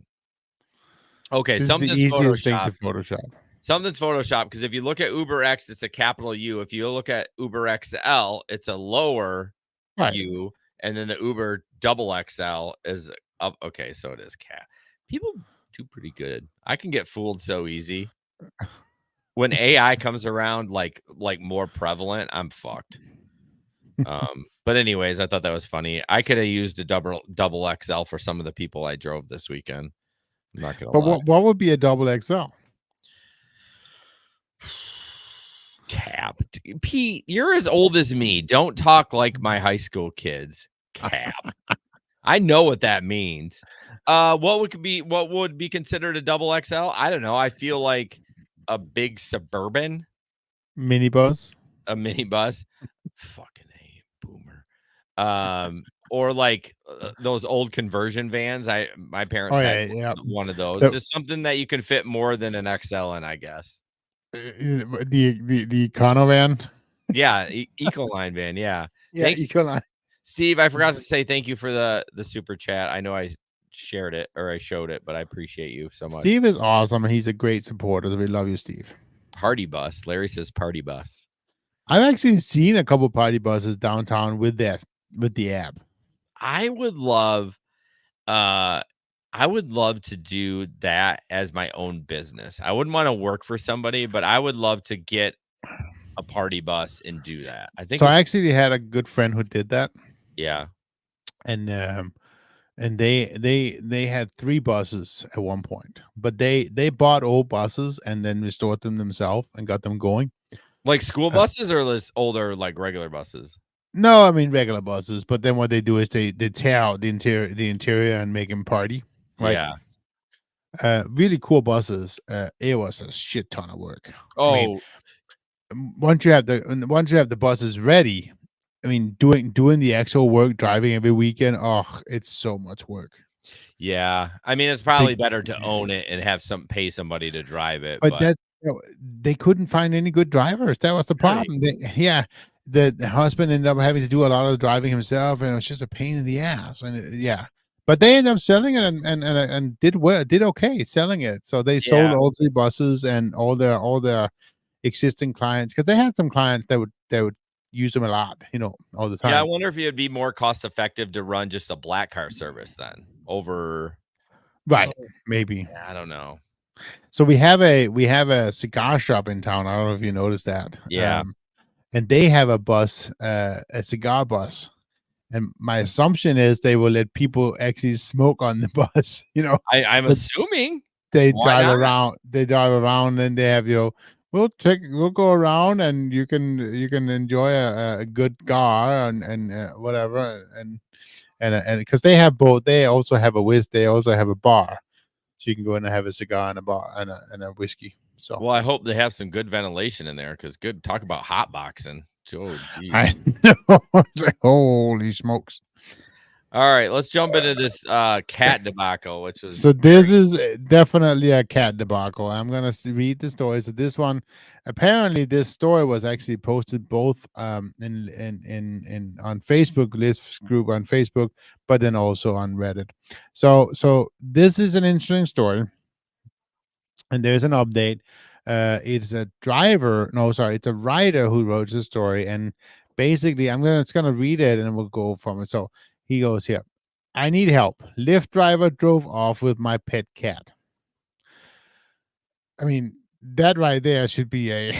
Okay, This is the something's easiest thing to photoshopped. Photoshop. Something's photoshopped because if you look at Uber X, it's a capital U. If you look at Uber XL, it's a lower Right. U, and then the Uber double XL is up. Okay, so it is cat. People do pretty good. I can get fooled so easy. When AI comes around like more prevalent, I'm fucked. But anyways, I thought that was funny. I could have used a double XL for some of the people I drove this weekend. I'm not gonna But lie. what would be a double XL? Cap. Pete, you're as old as me. Don't talk like my high school kids. Cap. I know what that means. What would be considered a double XL? I don't know. I feel like a big Suburban, Minibus. a minibus. Fucking A, boomer. Or like those old conversion vans. My Oh parents had yeah, yeah. one of those. The Just something that you can fit more than an XL in, I guess. the Econovan. Yeah, Ecoline van. Yeah. Yeah, Thanks, Econoline. Steve. I forgot to say thank you for the super chat. I know I shared it or I showed it, but I appreciate you so much. Steve is awesome, and he's a great supporter. We love you, Steve. Party bus. Larry says party bus. I've actually seen a couple party buses downtown with the app. I would love uh I would love to do that as my own business. I wouldn't want to work for somebody, but I would love to get a party bus and do that. I think So it, I actually had a good friend who did that, yeah. and they had 3 buses at one point, but they bought old buses and then restored them themselves and got them going. Like school Uh, buses or this older like regular buses? no, I mean regular buses, but then what they do is they tear out the interior and make them party, right? Yeah. Really cool buses. It was a shit ton of work. I mean, Oh, once you have the buses ready, I mean, doing the actual work, driving every weekend, oh, it's so much work. yeah. I mean, it's They probably better to own it and have pay somebody to drive it, But but they couldn't find any good drivers. That was the really, problem. Yeah, the husband ended up having to do a lot of the driving himself, and it was just a pain in the ass. And yeah, but they ended up selling it and did well, did okay selling it. So they sold yeah. all 3 buses and all their existing clients, because they had some clients that would use them a lot, all the Yeah, I time. wonder if it'd be more cost effective to run just a black car service then over Right, oh, maybe. I don't know. So we have a cigar shop in town. I don't know if you noticed that. Yeah. And they have a bus, a cigar bus. And my assumption is they will let people actually smoke on the bus. I'm But assuming. they Why drive not? around. They drive around, and they have we'll go around, and you can enjoy a good car and whatever, and because they have both. They also have they also have a bar, so you can go in and have a cigar and a bar and a whiskey. So Well, I hope they have some good ventilation in there because good talk about hot boxing. Oh, geez. I know. Holy smokes. All right, let's jump into this cat debacle, which was So this is definitely a cat debacle. I'm gonna read the story. So this one, apparently, this story was actually posted both in on Facebook, Lyft group on Facebook, but then also on Reddit. So this is an interesting story, and there's an update. It's a driver. No, sorry, it's a writer who wrote the story, and basically, it's gonna read it, and we'll go from it. So he goes here. I need help. Lyft driver drove off with my pet cat. I mean, that right there should be a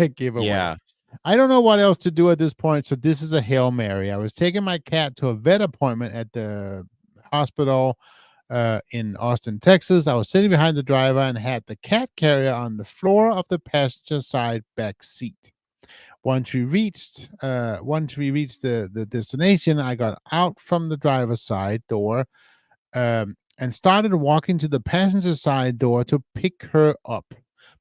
giveaway. yeah. I don't know what else to do at this point. So this is a Hail Mary. I was taking my cat to a vet appointment at the hospital in Austin, Texas. I was sitting behind the driver and had the cat carrier on the floor of the passenger side back seat. Once we reached the destination, I got out from the driver's side door and started walking to the passenger side door to pick her up.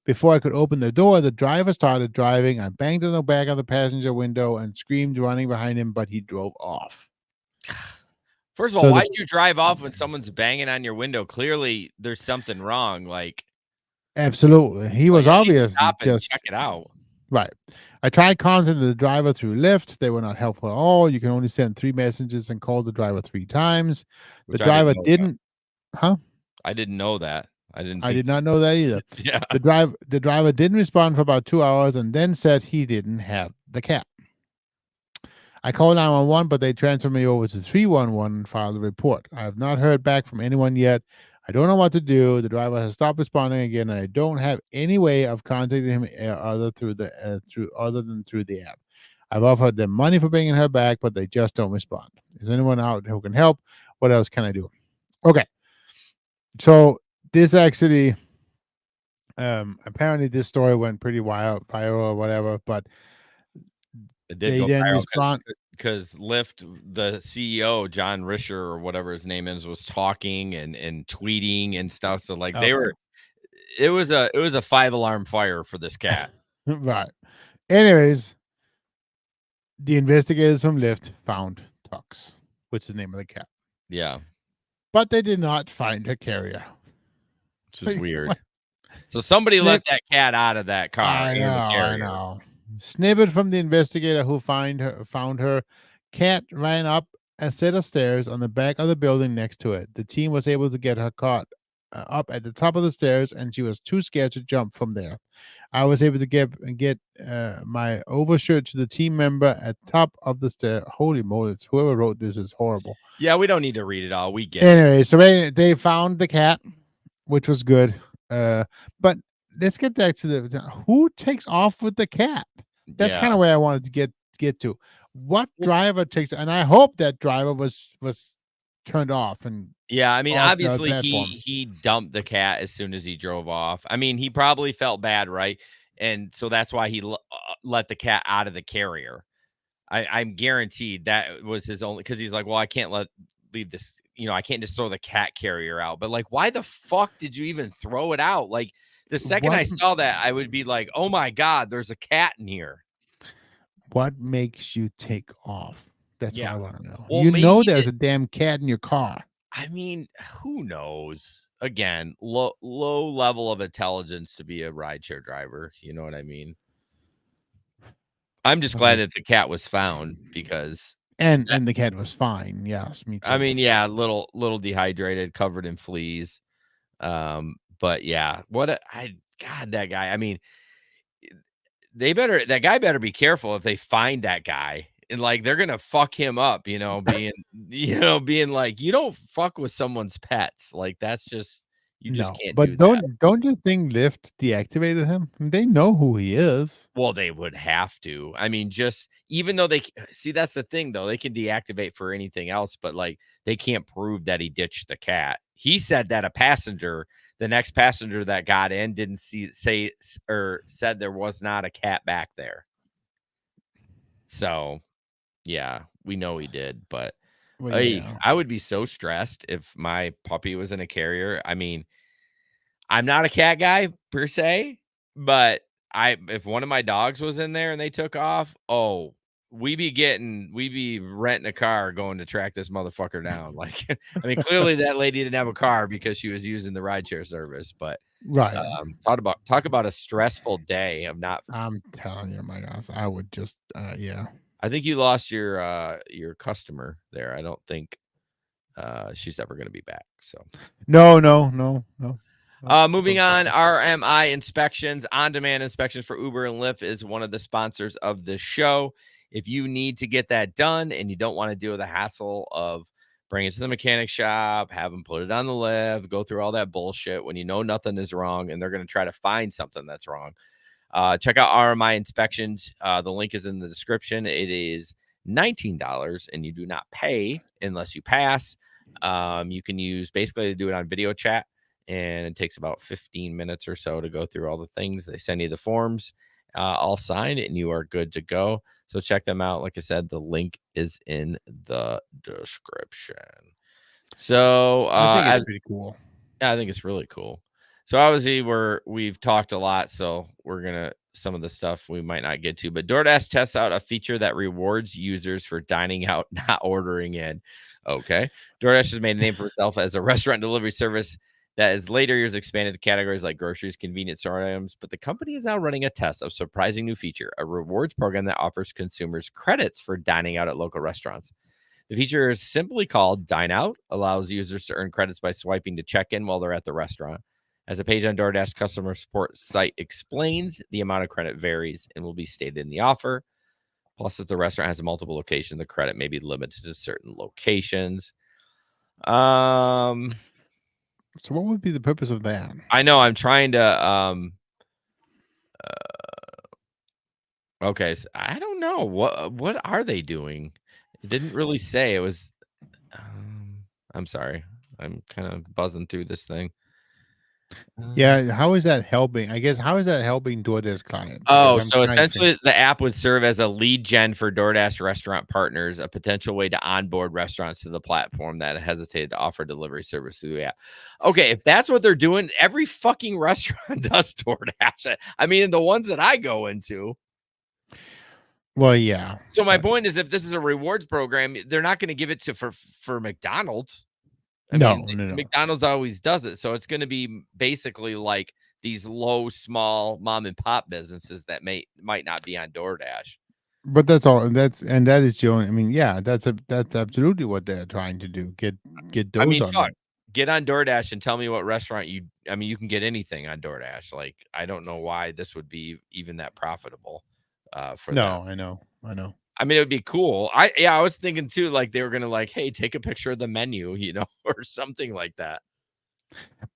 Before I could open the door, the driver started driving. I banged on the back of the passenger window and screamed, running behind him, but he drove off. First of all, So the why'd you drive off when someone's banging on your window? Clearly, there's something wrong. Absolutely, he was at least obviously stop and just check it out. right. I tried contacting the driver through Lyft. They were not helpful at all. You can only send 3 messages and call the driver 3 times. The Which I didn't driver know that. didn't, huh? I didn't know that. I didn't I think. did not know that either. Yeah. The driver didn't respond for about 2 hours and then said he didn't have the cat. I called 911, but they transferred me over to 311 and filed a report. I have not heard back from anyone yet. I don't know what to do. The driver has stopped responding again, and I don't have any way of contacting him other than through the app. I've offered them money for bringing her back, but they just don't respond. Is anyone out who can help? What else can I do? Okay, so this actually Apparently this story went pretty viral or whatever, but It did they go then viral respond. because Lyft, the CEO, John Risher or whatever his name is, was talking and tweeting and stuff. So like they Okay. were, it was a 5 alarm fire for this cat. Right. Anyways, the investigators from Lyft found Tux, which is the name of the cat, Yeah, but they did not find her carrier. which is Like, weird. what? So somebody let Snip. that cat out of that car I and the know. I carrier. know. Snippet from the investigator who found her. Cat ran up a set of stairs on the back of the building next to it. The team was able to get her caught up at the top of the stairs, and she was too scared to jump from there. I was able to get my overshirt to the team member at top of the stair. Holy moly! Whoever wrote this is horrible. Yeah, we don't need to read it all. We get it. Anyway, so they found the cat, which was good. But let's get back to who takes off with the cat. That's Yeah. kind of where I wanted to get to. What Well, driver takes? And I hope that driver was turned off and yeah, I mean, off the obviously platform. he dumped the cat as soon as he drove off. I mean, he probably felt bad, right? And so that's why he let the cat out of the carrier. I'm guaranteed that was his only, because he's like, well, I can't leave this, I can't just throw the cat carrier out. But like, why the fuck did you even throw it out? Like the second What I saw that, I would be like, oh my God, there's a cat in here. what makes you take off? That's what Yeah. I want to know. Well, You know maybe there's a damn cat in your car. I mean, who knows? Again, low level of intelligence to be a rideshare driver. You know what I mean? I'm just glad Okay. that the cat was found because And the cat was fine. Yes, me I too. mean, yeah, little dehydrated, covered in fleas. But yeah, God, that guy. I mean, that guy better be careful if they find that guy. And like they're gonna fuck him up, being like, you don't fuck with someone's pets. Like that's just you just No, can't but do that. don't you think Lyft deactivated him? They know who he is. Well, they would have to. I mean, just even though see, that's the thing though. They can deactivate for anything else, but like they can't prove that he ditched the cat. He said that the next passenger that got in didn't say or said there was not a cat back there. So yeah, we know he did, but Well, yeah. I would be so stressed if my puppy was in a carrier. I mean, I'm not a cat guy per se, but if one of my dogs was in there and they took off, oh, we be renting a car going to track this motherfucker down. Like, I mean, clearly that lady didn't have a car because she was using the rideshare service. But Right. talk about a stressful day of not. I'm telling you, my gosh, I would just yeah. I think you lost your customer there. I don't think she's ever going to be back. So. No, no, no, no. No. Moving on, RMI Inspections, on-demand inspections for Uber and Lyft is one of the sponsors of this show. If you need to get that done and you don't want to deal with the hassle of bringing it to the mechanic shop, have them put it on the lift, go through all that bullshit when you know nothing is wrong and they're going to try to find something that's wrong, check out RMI Inspections. The link is in the description. It is $19 and you do not pay unless you pass. You can use basically to do it on video chat. And it takes about 15 minutes or so to go through all the things. They send you the forms, all signed, and you are good to go. So check them out. Like I said, the link is in the description. So I think it's pretty cool. I think it's really cool. So obviously we've talked a lot, so we're gonna some of the stuff we might not get to, but DoorDash tests out a feature that rewards users for dining out, not ordering in. Okay. DoorDash has made a name for itself as a restaurant delivery service that has later years expanded to categories like groceries, convenience store items, but the company is now running a test of a surprising new feature, a rewards program that offers consumers credits for dining out at local restaurants. The feature is simply called Dine Out, allows users to earn credits by swiping to check in while they're at the restaurant. As a page on DoorDash customer support site explains, the amount of credit varies and will be stated in the offer. Plus, if the restaurant has multiple locations, the credit may be limited to certain locations. So what would be the purpose of that? I know I'm trying to okay, so I don't know. What are they doing? It didn't really say. It was I'm sorry. I'm kind of buzzing through this thing. Yeah, how is that helping? I guess how is that helping DoorDash client? Because Oh, I'm so trying to think. essentially the app would serve as a lead gen for DoorDash restaurant partners, a potential way to onboard restaurants to the platform that hesitated to offer delivery service through the app. Okay, if that's what they're doing, every fucking restaurant does DoorDash. I mean, the ones that I go into. Well, yeah, So my but point is, if this is a rewards program, they're not going to give it to for McDonald's. I mean, no, no, no. McDonald's always does it, so it's gonna be basically like these low, small mom and pop businesses that might not be on DoorDash. But that's all. And that is the only. I mean, yeah, that's absolutely what they're trying to do. Get I those mean, on fuck, there. get on DoorDash and tell me what restaurant I mean, you can get anything on DoorDash, like, I don't know why this would be even that profitable, for them. No, I know. I mean, it would be cool. I was thinking too, like, they were gonna like, "Hey, take a picture of the menu," or something like that.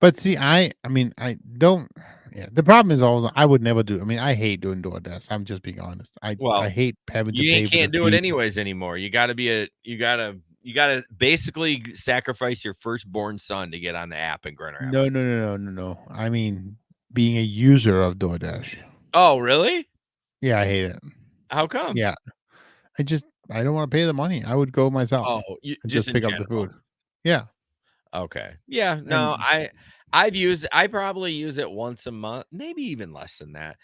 But see, I mean, I don't. Yeah, the problem is also I would never do. I mean, I hate doing DoorDash. I'm just being honest. I Well, hate having to you pay ain't for the can't do it fee. anyways anymore. You gotta basically sacrifice your firstborn son to get on the app and Gruner app. No, no, no, no, no, no. I mean, being a user of DoorDash. Oh, really? Yeah, I hate it. How come? Yeah, I don't want to pay the money. I would go myself Oh, you and just just in pick up the general. food. Yeah, Okay. Yeah, no, and I probably use it once a month, maybe even less than that.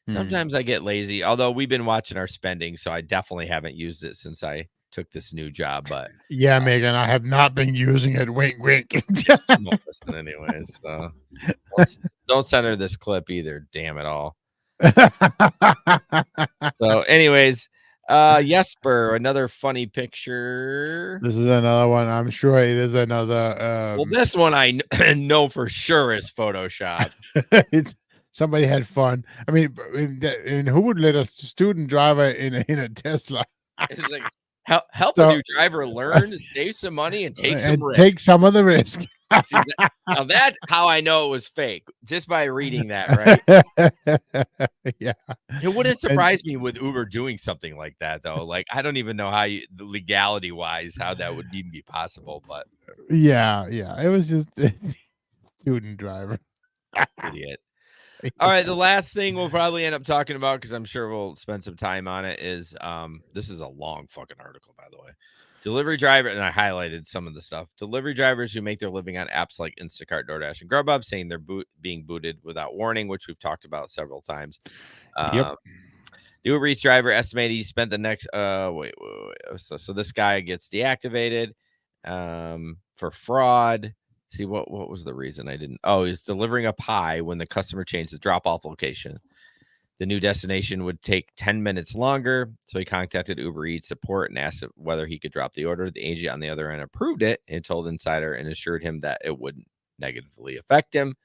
mm. Sometimes I get lazy, although we've been watching our spending, so I definitely haven't used it since I took this new job, but Yeah, Megan, I have not been using it. Wink, wink. she won't listen anyways, so don't send her this clip either, damn it all. So, anyways, Jesper, another funny picture. This is another one. I'm sure it is another. Well, this one I know for sure is Photoshop. It's somebody had fun. I mean, and who would let a student driver in a Tesla? It's like, help a So new driver learn, save some money, and take some and risk. take some of the risk. See, now that's how I know it was fake, just by reading that, right? Yeah, It wouldn't and surprise me with Uber doing something like that, though. Like, I don't even know how the legality wise, how that would even be possible, but yeah, yeah. It was just student driver. idiot. All right, the last thing we'll probably end up talking about, because I'm sure we'll spend some time on it, is this is a long fucking article, by the way. Delivery driver, and I highlighted some of the stuff. Delivery drivers who make their living on apps like Instacart, DoorDash, and Grubhub saying they're being booted without warning, which we've talked about several times. Yep. Um, the Uber Eats driver estimated he spent the next wait. So this guy gets deactivated for fraud. See what was the reason I didn't? Oh, he's delivering a pie when the customer changed the drop off location. The new destination would take 10 minutes longer, so he contacted Uber Eats support and asked whether he could drop the order. The agent on the other end approved it and told Insider and assured him that it wouldn't negatively affect him.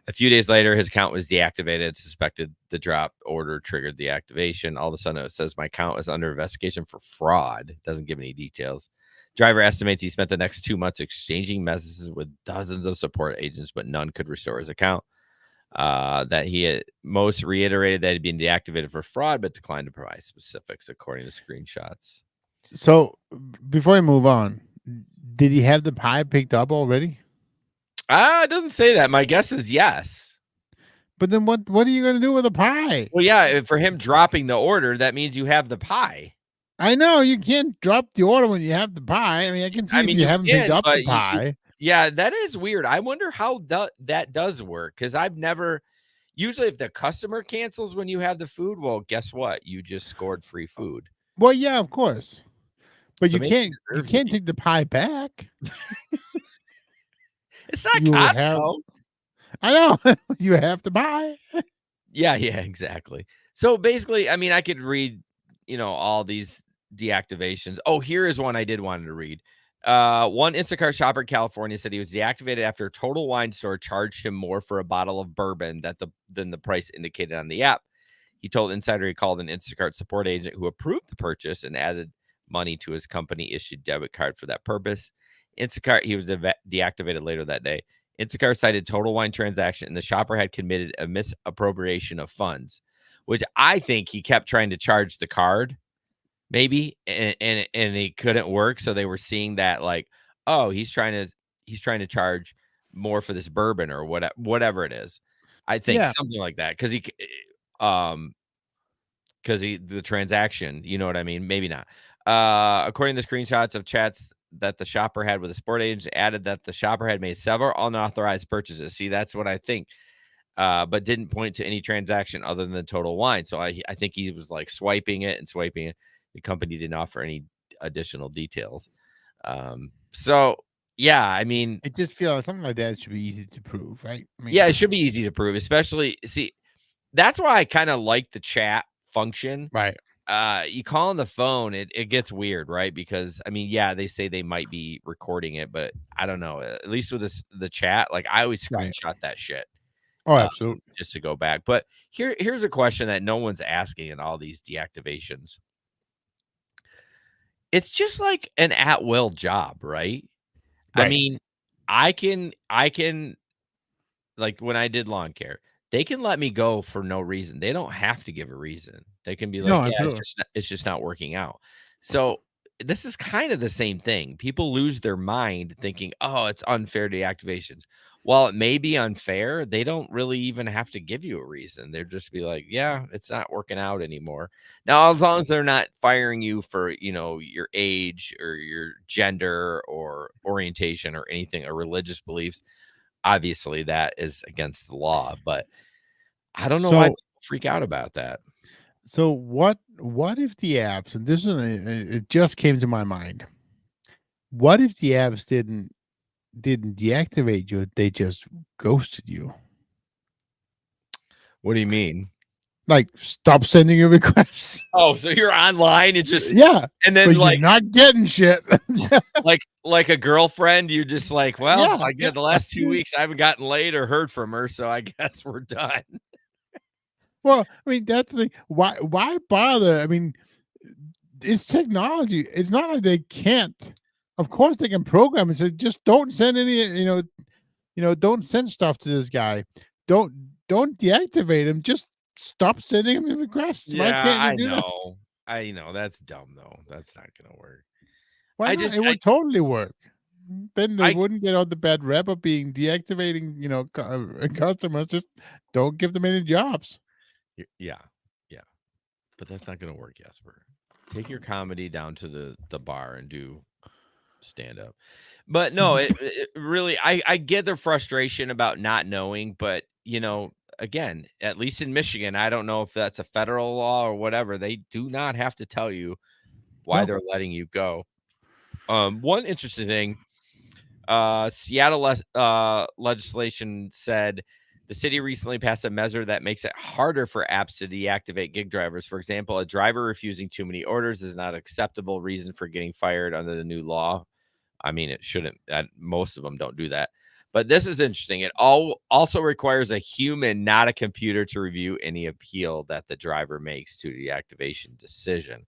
A few days later, his account was deactivated. Suspected the drop order triggered the activation. All of a sudden, it says my account is under investigation for fraud. It doesn't give any details. Driver estimates he spent the next 2 months exchanging messages with dozens of support agents, but none could restore his account. That he had most reiterated that he'd been deactivated for fraud, but declined to provide specifics, according to screenshots. So before we move on, did he have the pie picked up already? It doesn't say that. My guess is yes. But then what are you going to do with the pie? Well, yeah, for him dropping the order, that means you have the pie. I know you can't drop the order when you have the pie. I mean, I can see I if mean, you you haven't picked can, up the but pie. yeah, that is weird. I wonder how that does work, because I've never. Usually, if the customer cancels when you have the food, well, guess what? You just scored free food. Well, yeah, of course. But So you maybe he can't deserves to be. take the pie back. It's not You have Costco. I know you have to buy. Yeah, exactly. So basically, I mean, I could read, all these deactivations. Oh, here is one I did want to read. One Instacart shopper in California said he was deactivated after a Total Wine store charged him more for a bottle of bourbon than the price indicated on the app. He told Insider he called an Instacart support agent who approved the purchase and added money to his company issued debit card for that purpose. Instacart, he was deactivated later that day. Instacart cited Total Wine transaction, and the shopper had committed a misappropriation of funds, which I think he kept trying to charge the card, maybe, and it couldn't work. So they were seeing that like, oh, he's trying to charge more for this bourbon or whatever it is. I think Yeah. something like that um, because the transaction, you know what I mean? Maybe not. According to the screenshots of chats that the shopper had with the sport agent, added that the shopper had made several unauthorized purchases. See, that's what I think. But didn't point to any transaction other than the total wine. So I think he was like swiping it and swiping it. The company didn't offer any additional details. So yeah, I mean, It just feels like something like that should be easy to prove, right? I mean, yeah, it should be easy to prove, especially see, that's why I kind of like the chat function. right, You call on the phone, it gets weird, right? Because I mean, yeah, they say they might be recording it, but I don't know. At least with the chat, like I always right. screenshot that shit Oh, absolutely. just to go back. But here's a question that no one's asking in all these deactivations. It's just like an at will job, right? I Right. mean, I can like when I did lawn care, they can let me go for no reason. They don't have to give a reason. They can be No, like, "Yeah, absolutely. it's just not working out." So, this is kind of the same thing. People lose their mind thinking, "Oh, it's unfair deactivations." While it may be unfair, they don't really even have to give you a reason. They'll just be like, "Yeah, it's not working out anymore." Now, as long as they're not firing you for, your age or your gender or orientation or anything or religious beliefs, obviously that is against the law, but I don't know why So, people freak out about that. what if the apps, and this is it just came to my mind. What if the apps didn't deactivate you, they just ghosted you? What do you mean? Like, stop sending your requests. Oh, so you're online and just Yeah, and then but you're not getting shit. like a girlfriend, you're just like, "Well, Yeah, I yeah. get the last 2 weeks I haven't gotten laid or heard from her, so I guess we're done." Well, I mean, that's the thing. Why bother? I mean, it's technology. It's not like they can't. Of course, they can program it. So just don't send any. Don't send stuff to this guy. Don't don't deactivate him. Just stop sending him the requests. Why Yeah, can't they I do that? know. I know, that's dumb, though. That's not gonna work. Why I not? just It would totally work. Then they I wouldn't get all the bad rep of being deactivating. Customers. Just don't give them any jobs. yeah, yeah, but that's not gonna work, Jesper. Take your comedy down to the bar and do stand up. But no, it really I get their frustration about not knowing, but, again, at least in Michigan, I don't know if that's a federal law or whatever, they do not have to tell you why No. they're letting you go. One interesting thing, Seattle legislation said the city recently passed a measure that makes it harder for apps to deactivate gig drivers. For example, a driver refusing too many orders is not acceptable reason for getting fired under the new law. I mean, it shouldn't. Most of them don't do that. But this is interesting. It also requires a human, not a computer, to review any appeal that the driver makes to the deactivation decision.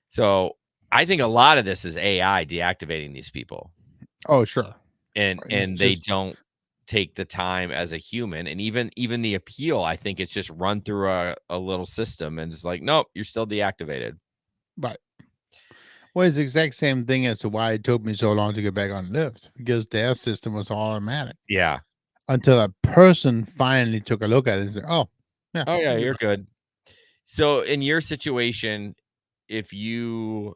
So I think a lot of this is AI deactivating these people, Oh, sure. It's and they just don't take the time as a human. And even the appeal, I think it's just run through a little system, and it's like, nope, you're still deactivated. right. Well, it's the exact same thing as to why it took me so long to get back on Lyft because their system was all automatic Yeah. until a person finally took a look at it and said, "Oh, yeah, Oh yeah, you're you're good." good. So in your situation, if you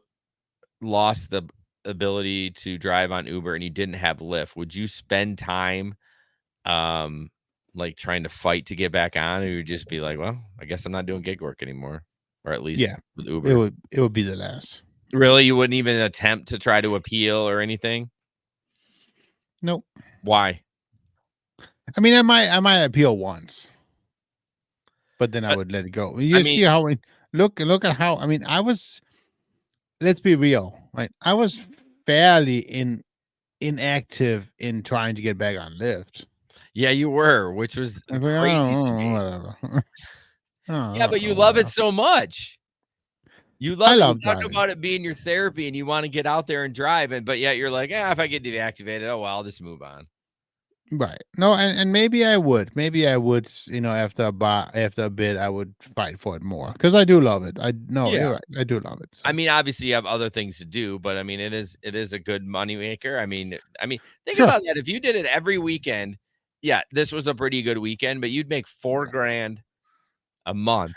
lost the ability to drive on Uber and you didn't have Lyft, would you spend time, um, like, trying to fight to get back on, or you'd just be like, "Well, I guess I'm not doing gig work anymore," or at least Yeah, with it Uber? would be the last. Really? You wouldn't even attempt to try to appeal or anything? Nope. Why? I mean, I might appeal once, but then I But, would let it go. I You mean see how it look at how I mean, I was let's be real, right? I was fairly inactive in trying to get back on Lyft. yeah, you were, which was I was like, crazy to "Oh, me. whatever." Yeah, but you love it Whatever. so much. You I love it. You love talk driving. about it being your therapy and you wanna get out there and drive, but yet you're like, "Ah, if I get deactivated, oh, well, I'll just move on." Right. No, and maybe I would. Maybe I would, after a bit, I would fight for it more because I do love it. I no, Yeah. you're right. I do love it. I So mean, obviously you have other things to do, but I mean, it is a good moneymaker. I mean, think sure, about that. If you did it every weekend, yeah, this was a pretty good weekend, but you'd make 4 grand a month.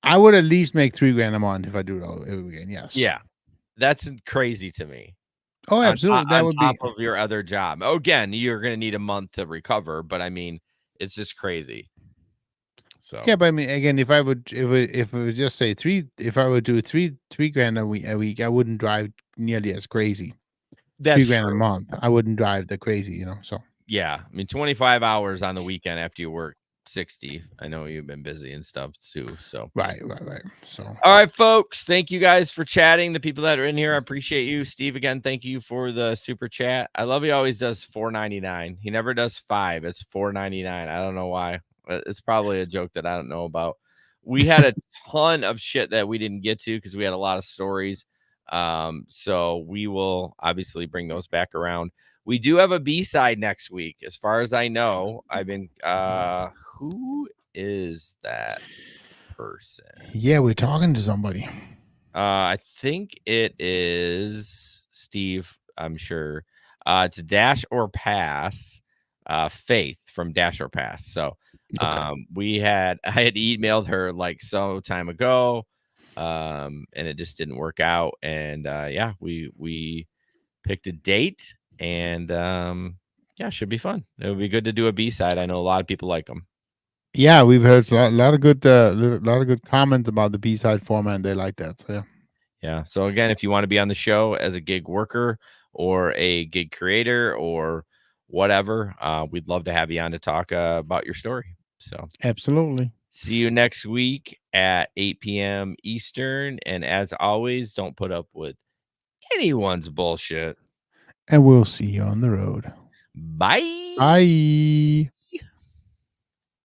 I would at least make 3 grand a month if I do it all every weekend. Yes. Yeah, that's crazy to me. Oh, On absolutely. That would top be. of your other job. Oh, again, you're gonna need a month to recover, but I mean, it's just crazy. So Yeah, but I mean, again, if it would just say if I would do 3 grand a week, I wouldn't drive nearly as crazy. three that's grand a true. month, I wouldn't drive the crazy. So Yeah, I mean, 25 hours on the weekend after you work 60. I know you've been busy and stuff too. So right, right, right. So all right, folks. Thank you guys for chatting. The people that are in here, I appreciate you. Steve, again, thank you for the super chat. I love he always does $4.99. He never does 5. It's $4.99. I don't know why. It's probably a joke that I don't know about. We had a ton of shit that we didn't get to because we had a lot of stories. So we will obviously bring those back around. We do have a B-side next week. As far as I know, I've been who is that person? yeah, we're talking to somebody. I think it is Steve. I'm sure. It's Dash or Pass. Faith from Dash or Pass. So, Okay. I had emailed her like some time ago, and it just didn't work out. And yeah, we picked a date, and yeah, should be fun. It would be good to do a B-side. I know a lot of people like them. Yeah, we've heard lot of good comments about the B-side format, and they like that. So yeah. Yeah. So again, if you want to be on the show as a gig worker or a gig creator or whatever, we'd love to have you on to talk about your story. So Absolutely. see you next week at 8 p.m. Eastern. And as always, don't put up with anyone's bullshit. And we'll see you on the road. Bye. Bye.